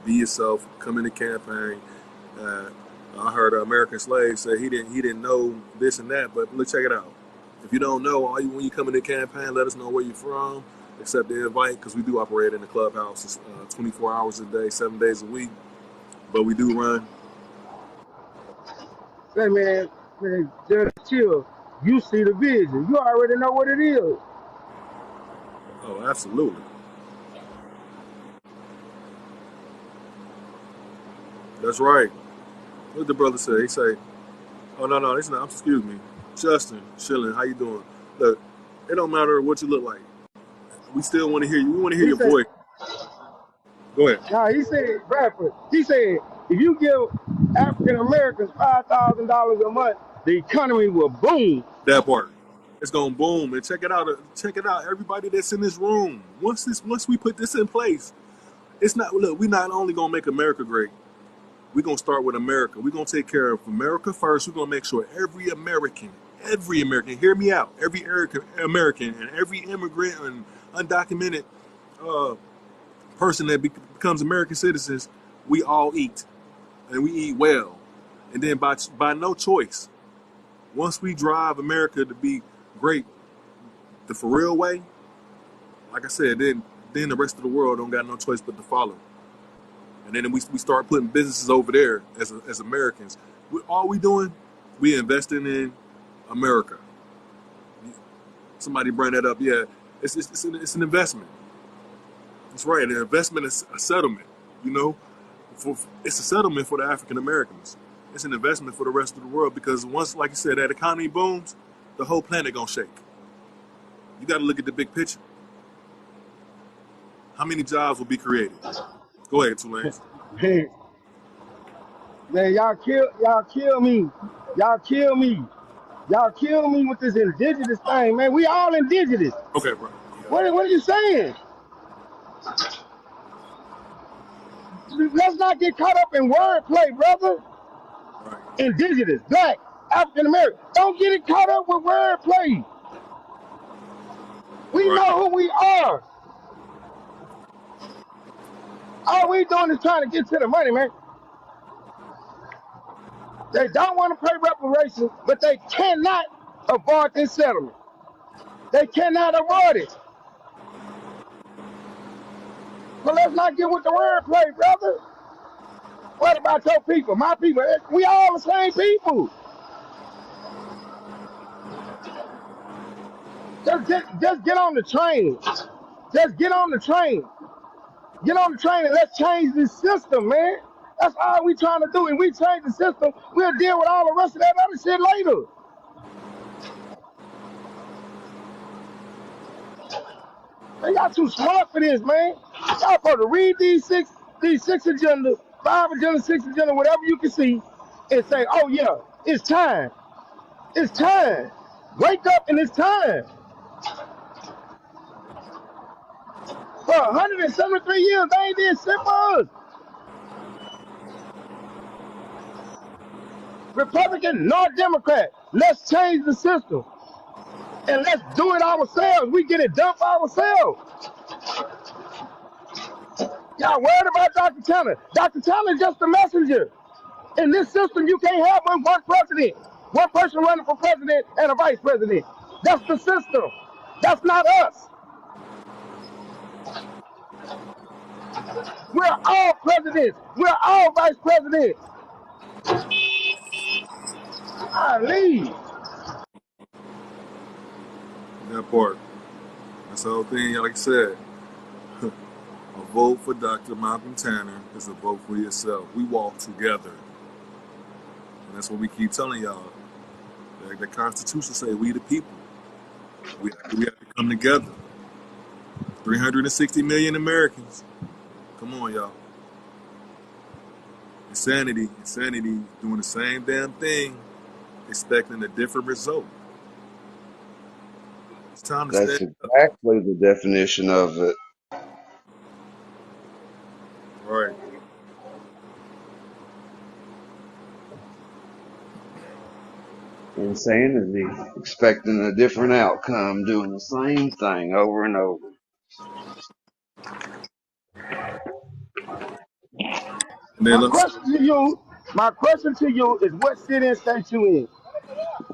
Be yourself. Come in the campaign. I heard an American slave say he didn't know this and that, but look, check it out. If you don't know, when you come in the campaign, let us know where you're from. Accept the invite, because we do operate in the clubhouse. It's 24 hours a day, 7 days a week. But we do run. Say, man, just chill. You see the vision. You already know what it is. Oh, absolutely. That's right. What did the brother say? He say, oh, no, it's not. Excuse me. Justin, chilling. How you doing? Look, it don't matter what you look like. We still want to hear you. We want to hear your voice. Go ahead. Nah, he said, Bradford, he said, if you give African Americans $5,000 a month, the economy will boom. That part. It's gonna boom. And check it out. Everybody that's in this room. Once we put this in place, it's not. Look, we're not only gonna make America great. We're gonna start with America. We're gonna take care of America first. We're gonna make sure every American, hear me out. Every American and every immigrant and undocumented person that becomes American citizens, we all eat, and we eat well. And then by no choice, once we drive America to be great the for real way, like I said, then the rest of the world don't got no choice but to follow. And then we start putting businesses over there as Americans. All we doing, we investing in America. Somebody bring that up. Yeah, it's an investment. That's right. An investment is a settlement. You know, it's a settlement for the African Americans. It's an investment for the rest of the world, because once, like you said, that economy booms, the whole planet gonna shake. You got to look at the big picture. How many jobs will be created? Go ahead, Tulane. Man, y'all kill me. Y'all kill me. Y'all kill me with this indigenous thing, man. We all indigenous. Okay, bro. What are you saying? Let's not get caught up in wordplay, brother. Right. Indigenous, black, African American. Don't get it caught up with wordplay. We know who we are. All we doing is trying to get to the money, man. They don't want to pay reparations, but they cannot avoid this settlement. They cannot avoid it. But let's not get with the wordplay, brother. What about your people? My people? We all the same people. Just get on the train. Just get on the train. Get on the train and let's change this system, man. That's all we trying to do. And we change the system, we'll deal with all the rest of that other shit later. Man, y'all too smart for this, man. Y'all supposed to read these six agendas, 5 agendas, 6 agendas, whatever you can see, and say, oh yeah, it's time. It's time. Wake up and it's time. For 173 years, they ain't did shit for us. Republican nor Democrat. Let's change the system and let's do it ourselves. We get it done for ourselves. Y'all worried about Dr. Tanner? Dr. Tanner is just a messenger. In this system, you can't have one president, one person running for president and a vice president. That's the system. That's not us. We're all presidents. We're all vice presidents. I leave. That part. That's the whole thing. Like I said, a vote for Dr. Malcolm Tanner is a vote for yourself. We walk together. And that's what we keep telling y'all. Like the Constitution say, we the people. We have to come together. 360 million Americans. Come on, y'all. Insanity doing the same damn thing, expecting a different result. It's time to That's stand up. exactly the definition of it. Right. Insanity. Expecting a different outcome, doing the same thing over and over. And then let's My question to you is what city and state you in?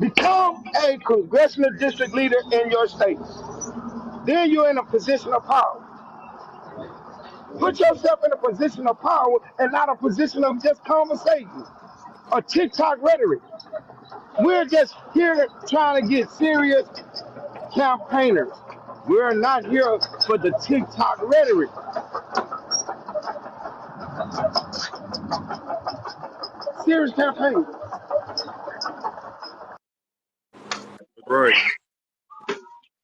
Become a congressional district leader in your state. Then you're in a position of power. Put yourself in a position of power and not a position of just conversation or TikTok rhetoric. We're just here trying to get serious campaigners. We're not here for the TikTok rhetoric. Serious campaign. right.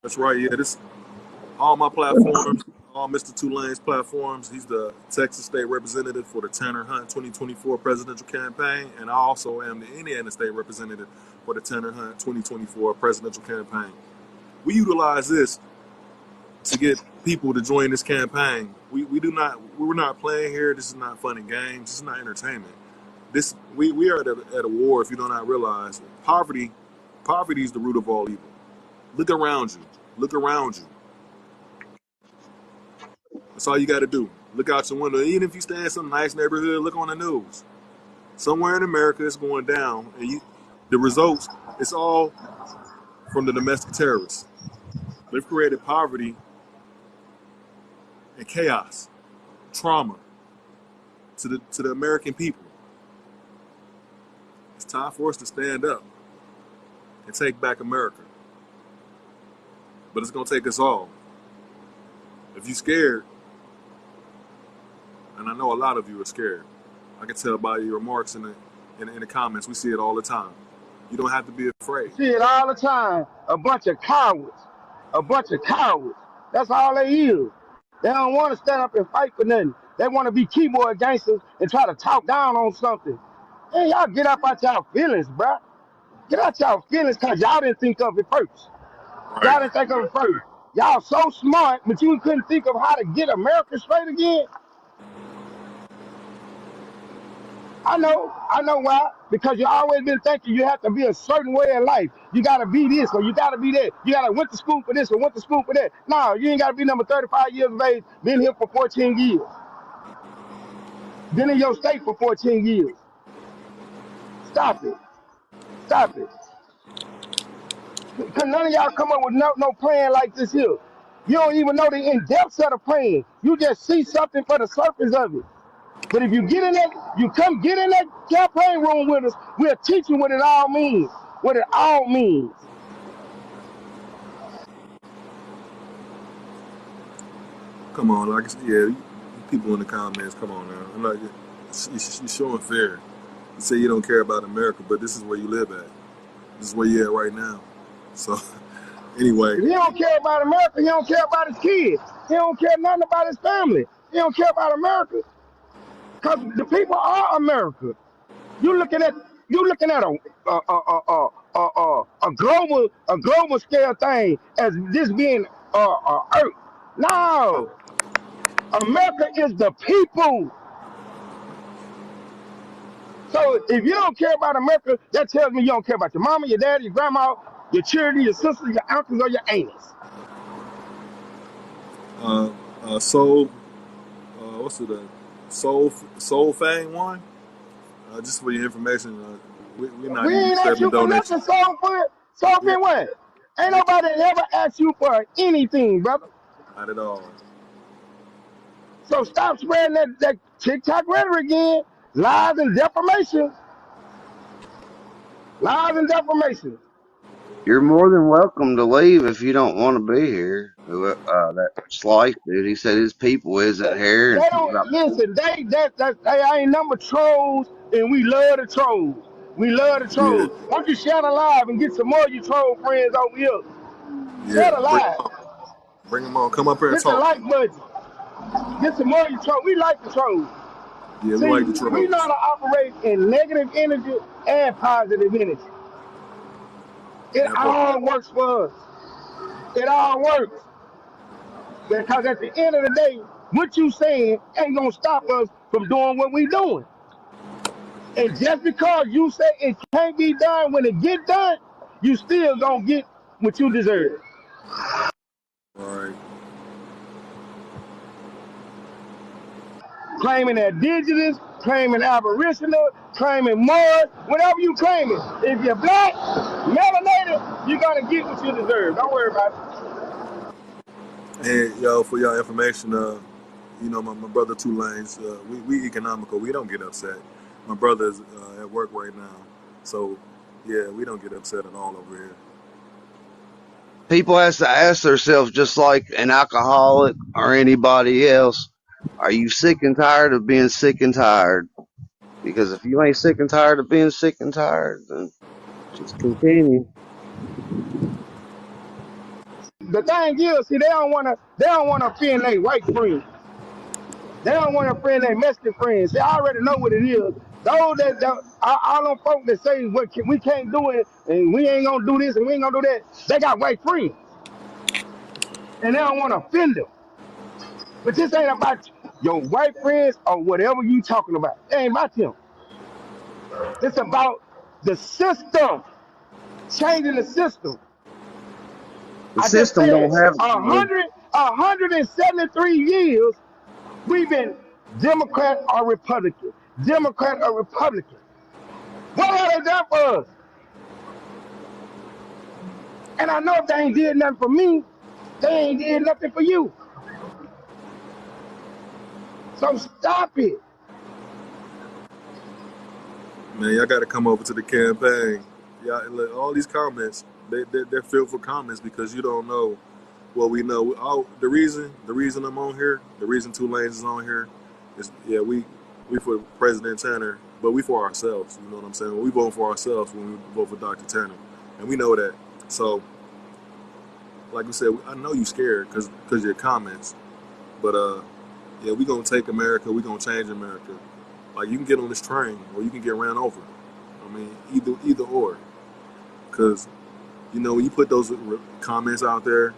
That's right. Yeah, this all my platforms, all Mr. Tulane's platforms. He's the Texas State Representative for the Tanner Hunt 2024 presidential campaign, and I also am the Indiana State Representative for the Tanner Hunt 2024 presidential campaign. We utilize this to get people to join this campaign. We're not playing here. This is not fun and games. This is not entertainment. We are at a war. If you do not realize, poverty is the root of all evil. Look around you. Look around you. That's all you got to do. Look out your window. Even if you stay in some nice neighborhood, look on the news. Somewhere in America, it's going down, and the results. It's all from the domestic terrorists. They've created poverty and chaos, trauma to the American people. It's time for us to stand up and take back America. But it's gonna take us all. If you're scared, and I know a lot of you are scared, I can tell by your remarks in the comments. We see it all the time. You don't have to be afraid. See it all the time. A bunch of cowards. A bunch of cowards. That's all they is. They don't want to stand up and fight for nothing. They want to be keyboard gangsters and try to talk down on something. Hey, y'all get up out y'all feelings, bruh. Get out y'all feelings because y'all didn't think of it first. Right. Y'all didn't think of it first. Y'all so smart, but you couldn't think of how to get America straight again. I know why. Because you always been thinking you have to be a certain way in life. You gotta be this or you gotta be that. You gotta went to school for this or went to school for that. No, you ain't gotta be number 35 years of age, been here for 14 years. Been in your state for 14 years. Stop it. Stop it. Cause none of y'all come up with no plan like this here. You don't even know the in-depths of the plan. You just see something for the surface of it. But if you get in that, you come get in that campaign room with us, we'll teach you what it all means. What it all means. Come on, like I said, yeah, people in the comments, come on now. I'm like, you're showing fair. You say you don't care about America, but this is where you live at. This is where you're at right now. So, anyway. If he don't care about America, he don't care about his kids. He don't care nothing about his family. He don't care about America. Because the people are America. You looking at a global scale thing as this being Earth. No, America is the people. So if you don't care about America, that tells me you don't care about your mama, your daddy, your grandma, your children, your sisters, your uncles, or your aunts. Soul, what's it? Soul Fang one. Just for your information, we're not We ain't asked accepting you for donations. nothing, so Yeah, what? Ain't yeah, nobody ever asked you for anything, brother. not at all. So stop spreading that TikTok rhetoric again. Lies and defamation. Lies and defamation. You're more than welcome to leave if you don't want to be here. That Slice dude, he said his people isn't here, and They he's don't about listen. They ain't number trolls, and we love the trolls. We love the Yeah, trolls. Why don't you share the live and get some more of you troll friends over here? Share yeah. the live. Bring them on. Come up here and Hit the talk. like button. Get some more of you trolls. We like the trolls. Yeah, we See, like the we know how trolls. to operate in negative energy and positive energy. It That part. all works for us. It all works. Because at the end of the day, what you saying ain't gonna stop us from doing what we doing. And just because you say it can't be done, when it get done, you still gonna get what you deserve. All right. Claiming indigenous, claiming aboriginal, claiming Moors, whatever you claiming. If you're black, melanated, you're gonna get what you deserve. Don't worry about it. And yo, for y'all information, my brother Two Lanes, we economical. We don't get upset. My brother's at work right now, so yeah, we don't get upset at all over here. people has to ask themselves, just like an alcoholic or anybody else, are you sick and tired of being sick and tired? Because if you ain't sick and tired of being sick and tired, then just continue. The thing is, see, they don't wanna offend their white friends. They don't want to offend their Mexican friends. They already know what it is. Those all them folks that say we can't do it and we ain't gonna do this and we ain't gonna do that, they got white friends and they don't want to offend them. But this ain't about your white friends or whatever you talking about. It ain't about them. It's about the system, changing the system. The I just system said don't have. 173 years we've been Democrat or Republican, Democrat or Republican. What have they done for us? And I know if they ain't did nothing for me, they ain't did nothing for you. So stop it. Man, y'all got to come over to the campaign. Yeah, look, all these comments, they're filled for comments because you don't know what we know. The reason I'm on here, the reason Two Lanes is on here, is we for President Tanner, but we for ourselves. You know what I'm saying? We vote for ourselves when we vote for Dr. Tanner, and we know that. So, like we said, I know you scared because of your comments, but yeah, we gonna take America. We gonna change America. Like you can get on this train or you can get ran over. I mean, either or, because when you put those comments out there,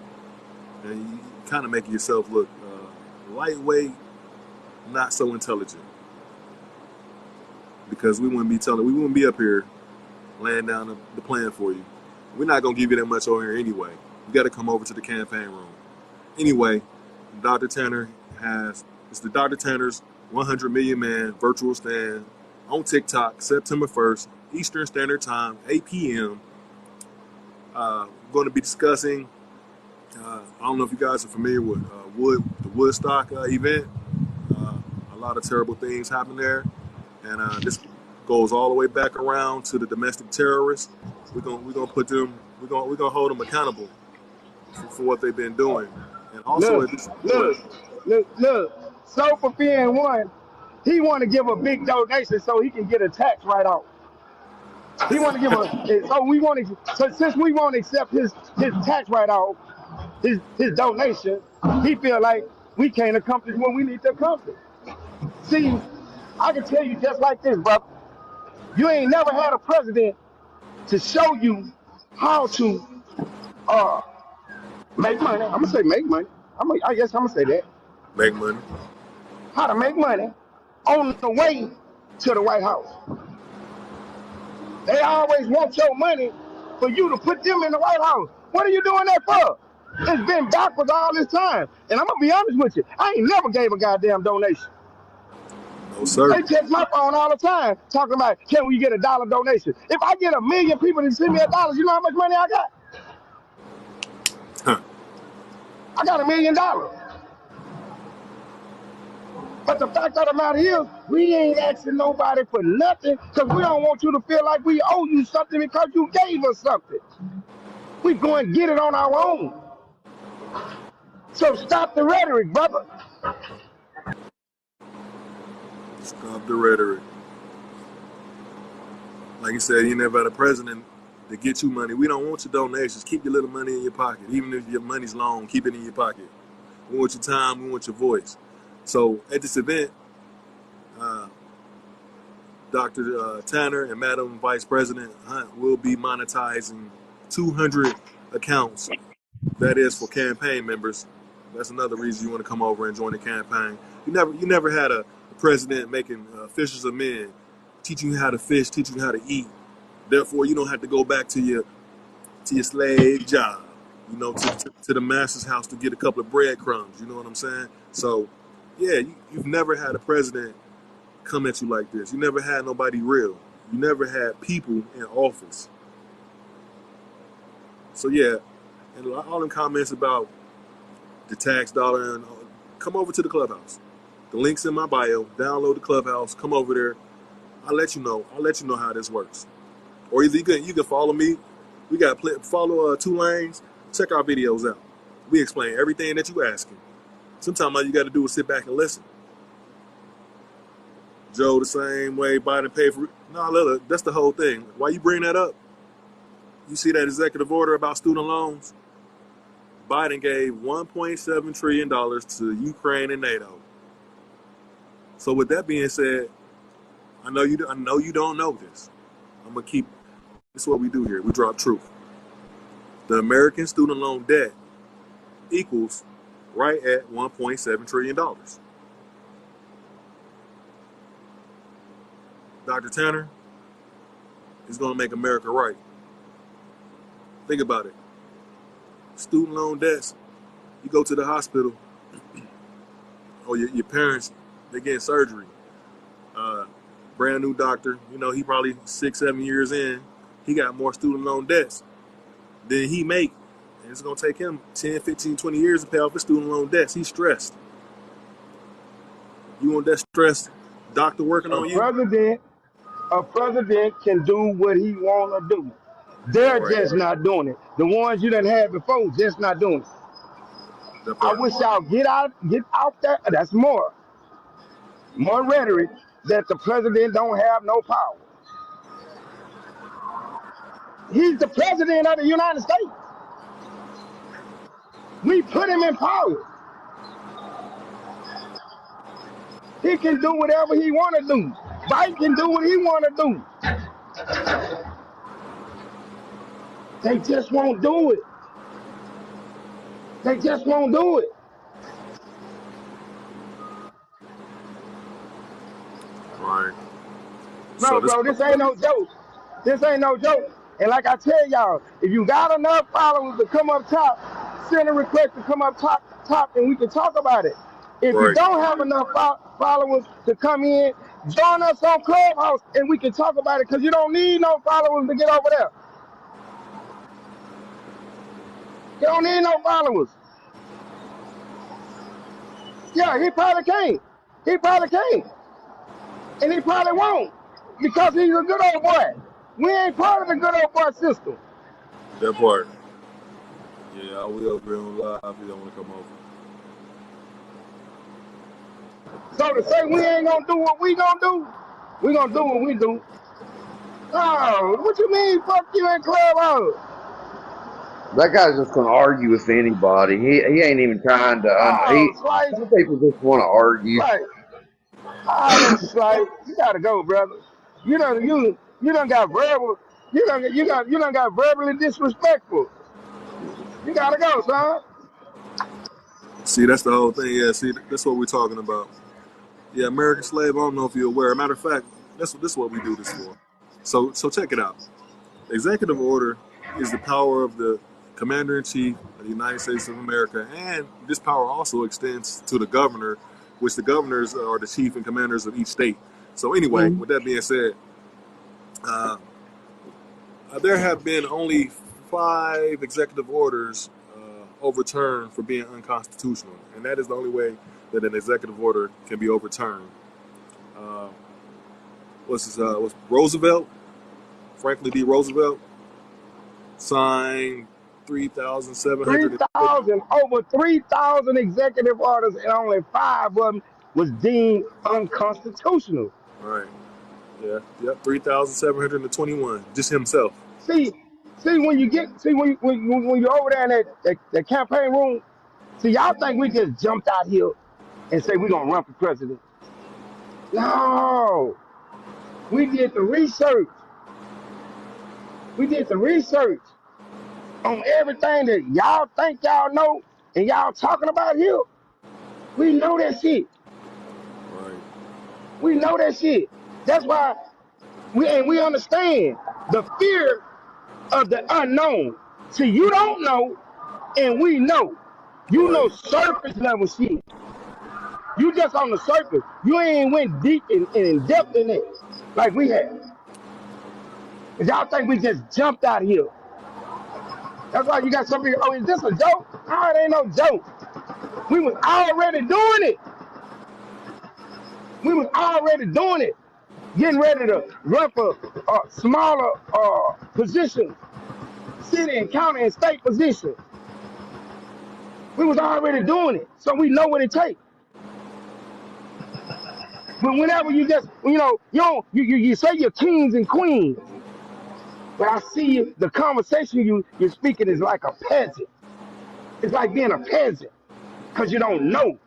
and you kind of make yourself look lightweight, not so intelligent. Because we wouldn't be up here laying down the plan for you. We're not gonna give you that much over here anyway. You got to come over to the campaign room. Anyway, Dr. Tanner it's the Dr. Tanner's 100 Million Man virtual stand on TikTok, September 1st, Eastern Standard Time, 8 p.m. Going to be discussing. I don't know if you guys are familiar with the Woodstock event. A lot of terrible things happen there, and this goes all the way back around to the domestic terrorists. We're gonna put them. We're gonna hold them accountable for what they've been doing, and also Look, at this. Go look, ahead. look. So for being one, he want to give a big donation so he can get a tax write off. He want to give so since we won't accept his tax write off, his donation, he feel like we can't accomplish what we need to accomplish. See, I can tell you just like this, brother. You ain't never had a president to show you how to uh, make money. I'm gonna say make money. I guess I'm gonna say that. Make money. How to make money on the way to the White House. They always want your money for you to put them in the White House. What are you doing that for? It's been backwards all this time. And I'm going to be honest with you. I ain't never gave a goddamn donation. No, sir. They text my phone all the time talking about, can we get $1 donation? If I get 1 million people to send me $1, you know how much money I got? Huh. I got $1 million. But the fact of the matter is, we ain't asking nobody for nothing because we don't want you to feel like we owe you something because you gave us something. We go and get it on our own. So stop the rhetoric, brother. Stop the rhetoric. Like you said, you never had a president to get you money. We don't want your donations. Keep your little money in your pocket. Even if your money's long, keep it in your pocket. We want your time. We want your voice. So at this event, Dr. Tanner and Madam Vice President Hunt will be monetizing 200 accounts. That is for campaign members. That's another reason you want to come over and join the campaign. You never had a president making fishers of men, teaching you how to fish, teaching you how to eat. Therefore, you don't have to go back to your slave job, to the master's house to get a couple of breadcrumbs. You know what I'm saying? So, yeah, you've never had a president come at you like this. You never had nobody real. You never had people in office. So, yeah, and all them comments about the tax dollar, and come over to the clubhouse. The link's in my bio. Download the clubhouse. Come over there. I'll let you know. How this works. Or either you can follow me. We got follow 2 Lanes. Check our videos out. We explain everything that you asking. Sometimes all you got to do is sit back and listen. Joe the same way. Biden paid for it. No, look, that's the whole thing. Why you bring that up? You see that executive order about student loans? Biden gave $1.7 trillion to Ukraine and NATO. So with that being said, I know you don't know this. I'm gonna keep. This is what we do here. We drop truth. The American student loan debt equals right at $1.7 trillion. Dr. Tanner is going to make America right. Think about it. Student loan debts, you go to the hospital, or your parents, they get surgery. Brand new doctor, he probably 6-7 years in, he got more student loan debts than he make. And it's going to take him 10, 15, 20 years to pay off his student loan debts. He's stressed. You want that stressed doctor working on you? A president can do what he want to do. They're Right. just not doing it. The ones you done had before, just not doing it. That I part. wish y'all get out there. That's more rhetoric that the president don't have no power. He's the president of the United States. We put him in power. He can do whatever he want to do. Biden can do what he want to do. They just won't do it. They just won't do it. Right. No, bro, this ain't no joke. This ain't no joke. And like I tell y'all, if you got enough followers to come up top, send a request to come up top, and we can talk about it. If you don't have enough followers to come in, join us on Clubhouse, and we can talk about it, because you don't need no followers to get over there. You don't need no followers. Yeah, he probably can't. And he probably won't, because he's a good old boy. We ain't part of the good old boy system. That part. Yeah, I will be on live if you don't want to come over. So to say we ain't gonna do what we gonna do, we gonna do what we do. Oh, what you mean, fuck you in Clubhouse? That guy's just going to argue with anybody. He ain't even trying to. Some people just want to argue. Slice, you gotta go, brother. You done got verbal. You done got verbally disrespectful. You gotta go, son. See, that's the whole thing. Yeah, see, that's what we're talking about. Yeah, American slave. I don't know if you're aware. Matter of fact, this is what we do this for. So check it out. Executive order is the power of the Commander in Chief of the United States of America, and this power also extends to the governor, which the governors are the chief and commanders of each state. So anyway, Mhm. with that being said, uh, there have been only 5 executive orders overturned for being unconstitutional, and that is the only way that an executive order can be overturned. Uh, was Roosevelt, Franklin D. Roosevelt, signed 3,700. 3,000, over 3,000 executive orders, and only 5 of them was deemed unconstitutional. Right. Yeah. Yep. 3,721. Just himself. See, when you're over there in that campaign room, see, y'all think we just jumped out here and say we're gonna run for president. No, we did the research. We did the research on everything that y'all think y'all know and y'all talking about here. We know that shit. Right. We know that shit. That's why we understand the fear of the unknown. See, you don't know, and we know. You know Right. surface level shit. You just on the surface. You ain't went deep and in depth in it like we have. Cause y'all think we just jumped out here. That's why you got some people, oh, is this a joke? No, it ain't no joke. We was already doing it. We was already doing it. Getting ready to run for smaller positions, city and county and state positions. We was already doing it. So we know what it takes. But whenever you just, you say you're kings and queens, but I see you, the conversation you're speaking is like a peasant. It's like being a peasant because you don't know.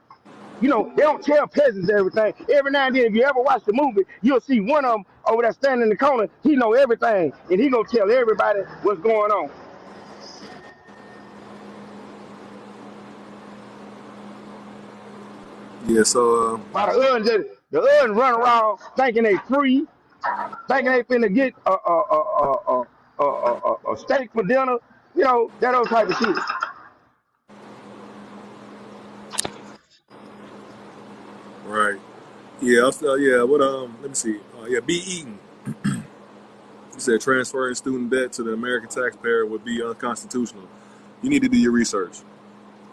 You know, they don't tell peasants everything. Every now and then, if you ever watch the movie, you'll see one of them over there standing in the corner. He know everything, and he gonna tell everybody what's going on. Yeah. So While the others run around thinking they free, thinking they finna get a steak for dinner. You know, that old type of shit. right. Yeah. Yeah. What? Let me see. Yeah. B. Eaton. He said transferring student debt to the American taxpayer would be unconstitutional. You need to do your research.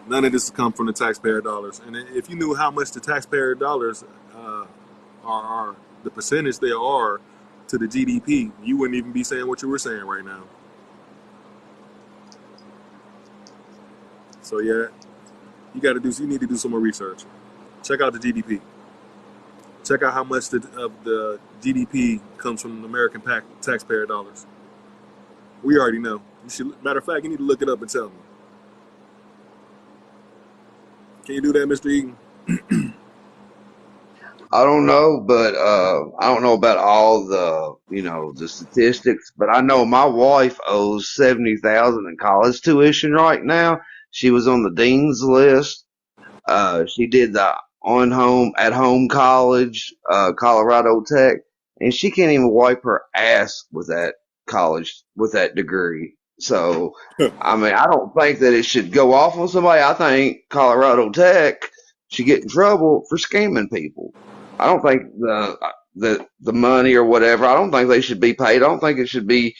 None of this has come from the taxpayer dollars. And if you knew how much the taxpayer dollars are the percentage they are to the GDP, you wouldn't even be saying what you were saying right now. So yeah, you need to do some more research. Check out the GDP. Check out how much of the GDP comes from American taxpayer dollars. We already know. Matter of fact, you need to look it up and tell me. Can you do that, Mr. Eaton? I don't know, but I don't know about all the statistics, but I know my wife owes 70,000 in college tuition right now. She was on the dean's list. She did the at home college, Colorado Tech, and she can't even wipe her ass with that college, with that degree. So, I mean, I don't think that it should go off on somebody. I think Colorado Tech should get in trouble for scamming people. I don't think the money or whatever, I don't think they should be paid. I don't think it should be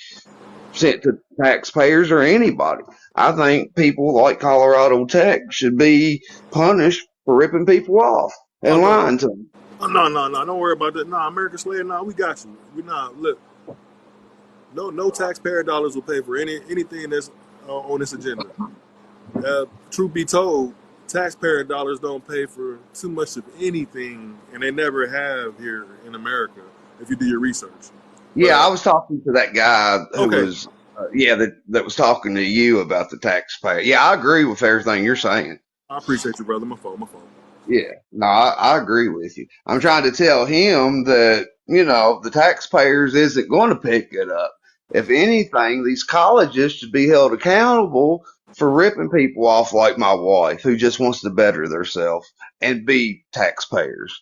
sent to taxpayers or anybody. I think people like Colorado Tech should be punished for ripping people off Oh and no. lying to them. Oh no, no, no. Don't worry about that. No, American Slave. No, we got you. We not look. No taxpayer dollars will pay for anything that's on this agenda. Truth be told, taxpayer dollars don't pay for too much of anything, and they never have here in America. If you do your research, but Yeah, I was talking to that guy who okay, was, that was talking to you about the taxpayer. Yeah, I agree with everything you're saying. I appreciate you, brother. My fault. My fault. Yeah, no, I agree with you. I'm trying to tell him that, the taxpayers isn't going to pick it up. If anything, these colleges should be held accountable for ripping people off like my wife who just wants to better themselves and be taxpayers.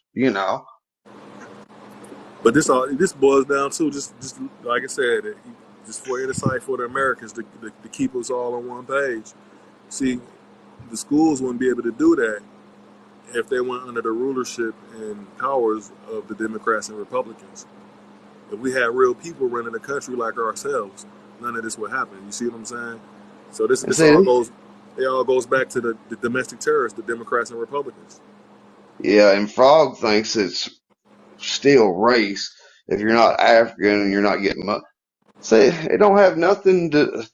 But this boils down to just like I said, just for insight for the Americans to keep us all on one page. See, the schools wouldn't be able to do that if they went under the rulership and powers of the Democrats and Republicans. If we had real people running the country like ourselves, none of this would happen. You see what I'm saying? So this And this see, all goes back to the domestic terrorists, the Democrats and Republicans. yeah, and Frog thinks it's still race if you're not African and you're not getting money. See, it don't have nothing to.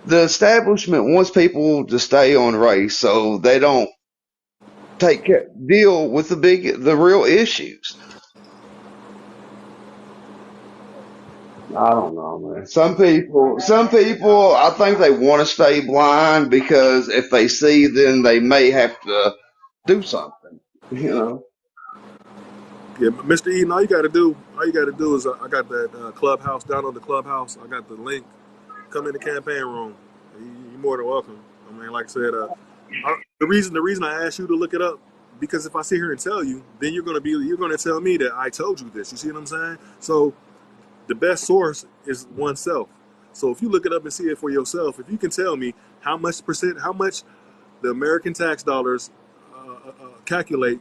The establishment wants people to stay on race so they don't deal with the real issues. I don't know, man. Some people, I think they want to stay blind because if they see, then they may have to do something. You know. Yeah, Mr. Eden, all you got to do is I got that clubhouse. Download the clubhouse. I got the link. Come in the campaign room. You're more than welcome. I mean, like I said, the reason I asked you to look it up because if I sit here and tell you, then you're gonna tell me that I told you this. You see what I'm saying? So the best source is oneself. So if you look it up and see it for yourself, if you can tell me how much the American tax dollars calculate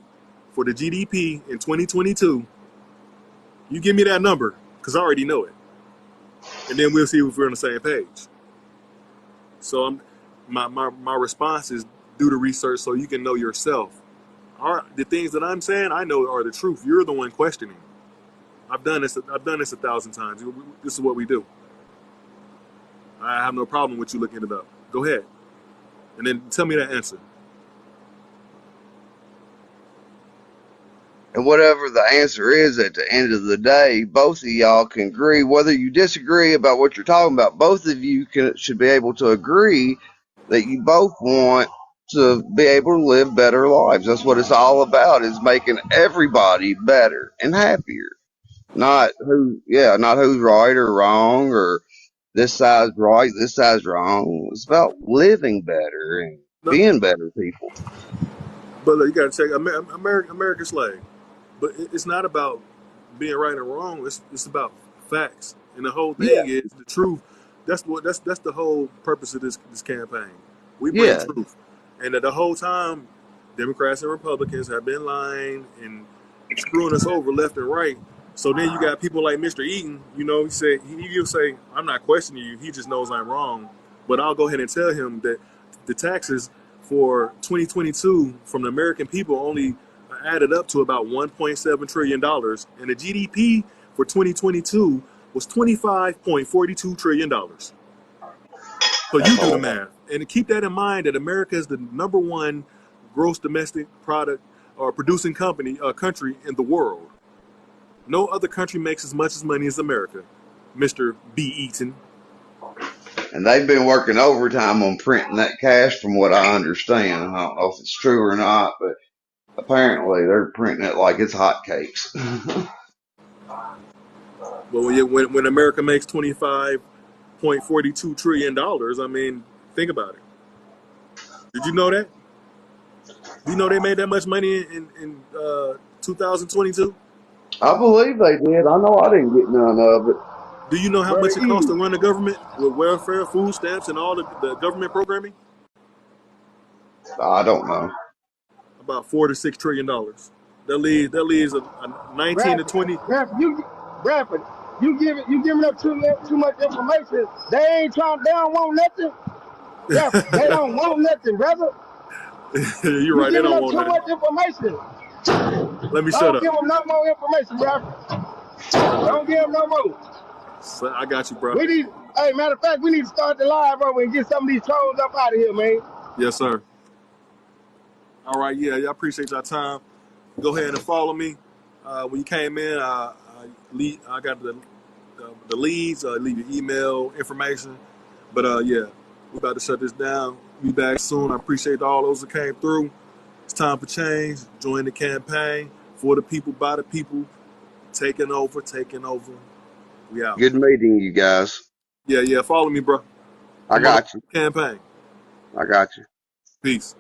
for the GDP in 2022, you give me that number because I already know it, and then we'll see if we're on the same page. So my response is do the research so you can know yourself. The things that I'm saying I know are the truth. You're the one questioning. I've done this 1,000 times. This is what we do. I have no problem with you looking it up. Go ahead, and then tell me that answer. And whatever the answer is at the end of the day, both of y'all can agree. Whether you disagree about what you're talking about, both of you should be able to agree that you both want to be able to live better lives. That's what it's all about, is making everybody better and happier. Not who's right or wrong or this side's right, this side's wrong. It's about living better and No, being better people. but you got to check American slave. But it's not about being right or wrong. It's about facts, and the whole Yeah, thing is the truth. That's the whole purpose of this campaign. We bring yeah. truth, and the whole time, Democrats and Republicans have been lying and screwing us over left and right. So then you got people like Mr. Eaton. You know, he'll say, "I'm not questioning you. He just knows I'm wrong." But I'll go ahead and tell him that the taxes for 2022 from the American people only added up to about $1.7 trillion dollars, and the GDP for 2022 was $25.42 trillion dollars. So That's you do the all. math, and to keep that in mind that America is the number one gross domestic product or producing country in the world. No other country makes as much as money as America, Mr. B. Eaton. And they've been working overtime on printing that cash from what I understand. I don't know if it's true or not, but apparently they're printing it like it's hotcakes. But when America makes $25.42 trillion dollars, I mean, think about it. Did you know that? Do you know they made that much money in 2022? I believe they did. I know I didn't get none of it. Do you know how Brother much it costs to E, run a government with welfare, food stamps, and all the government programming? I don't know. About $4 to $6 trillion. That leaves a 19 to Bradford, 20. Bradford, you giving up too much information. They ain't trying. They don't want nothing. Bradford, they don't want nothing, brother. You're You right. They giving don't up want too nothing. much information. Let me shut Don't up. give them no more information, Bradford. Don't give them no more. So I got you, bro. We need. Hey, matter of fact, we need to start the live over and get some of these trolls up out of here, man. Yes, sir. All right. Yeah, I appreciate your time. Go ahead and follow me. When you came in, I got the leads. Leave your email information. But yeah, we're about to shut this down. Be back soon. I appreciate all those that came through. It's time for change. Join the campaign for the people, by the people. Taking over, taking over. We out. Good meeting you guys. Yeah. Follow me, bro. I I'm on the got you. campaign. I got you. Peace.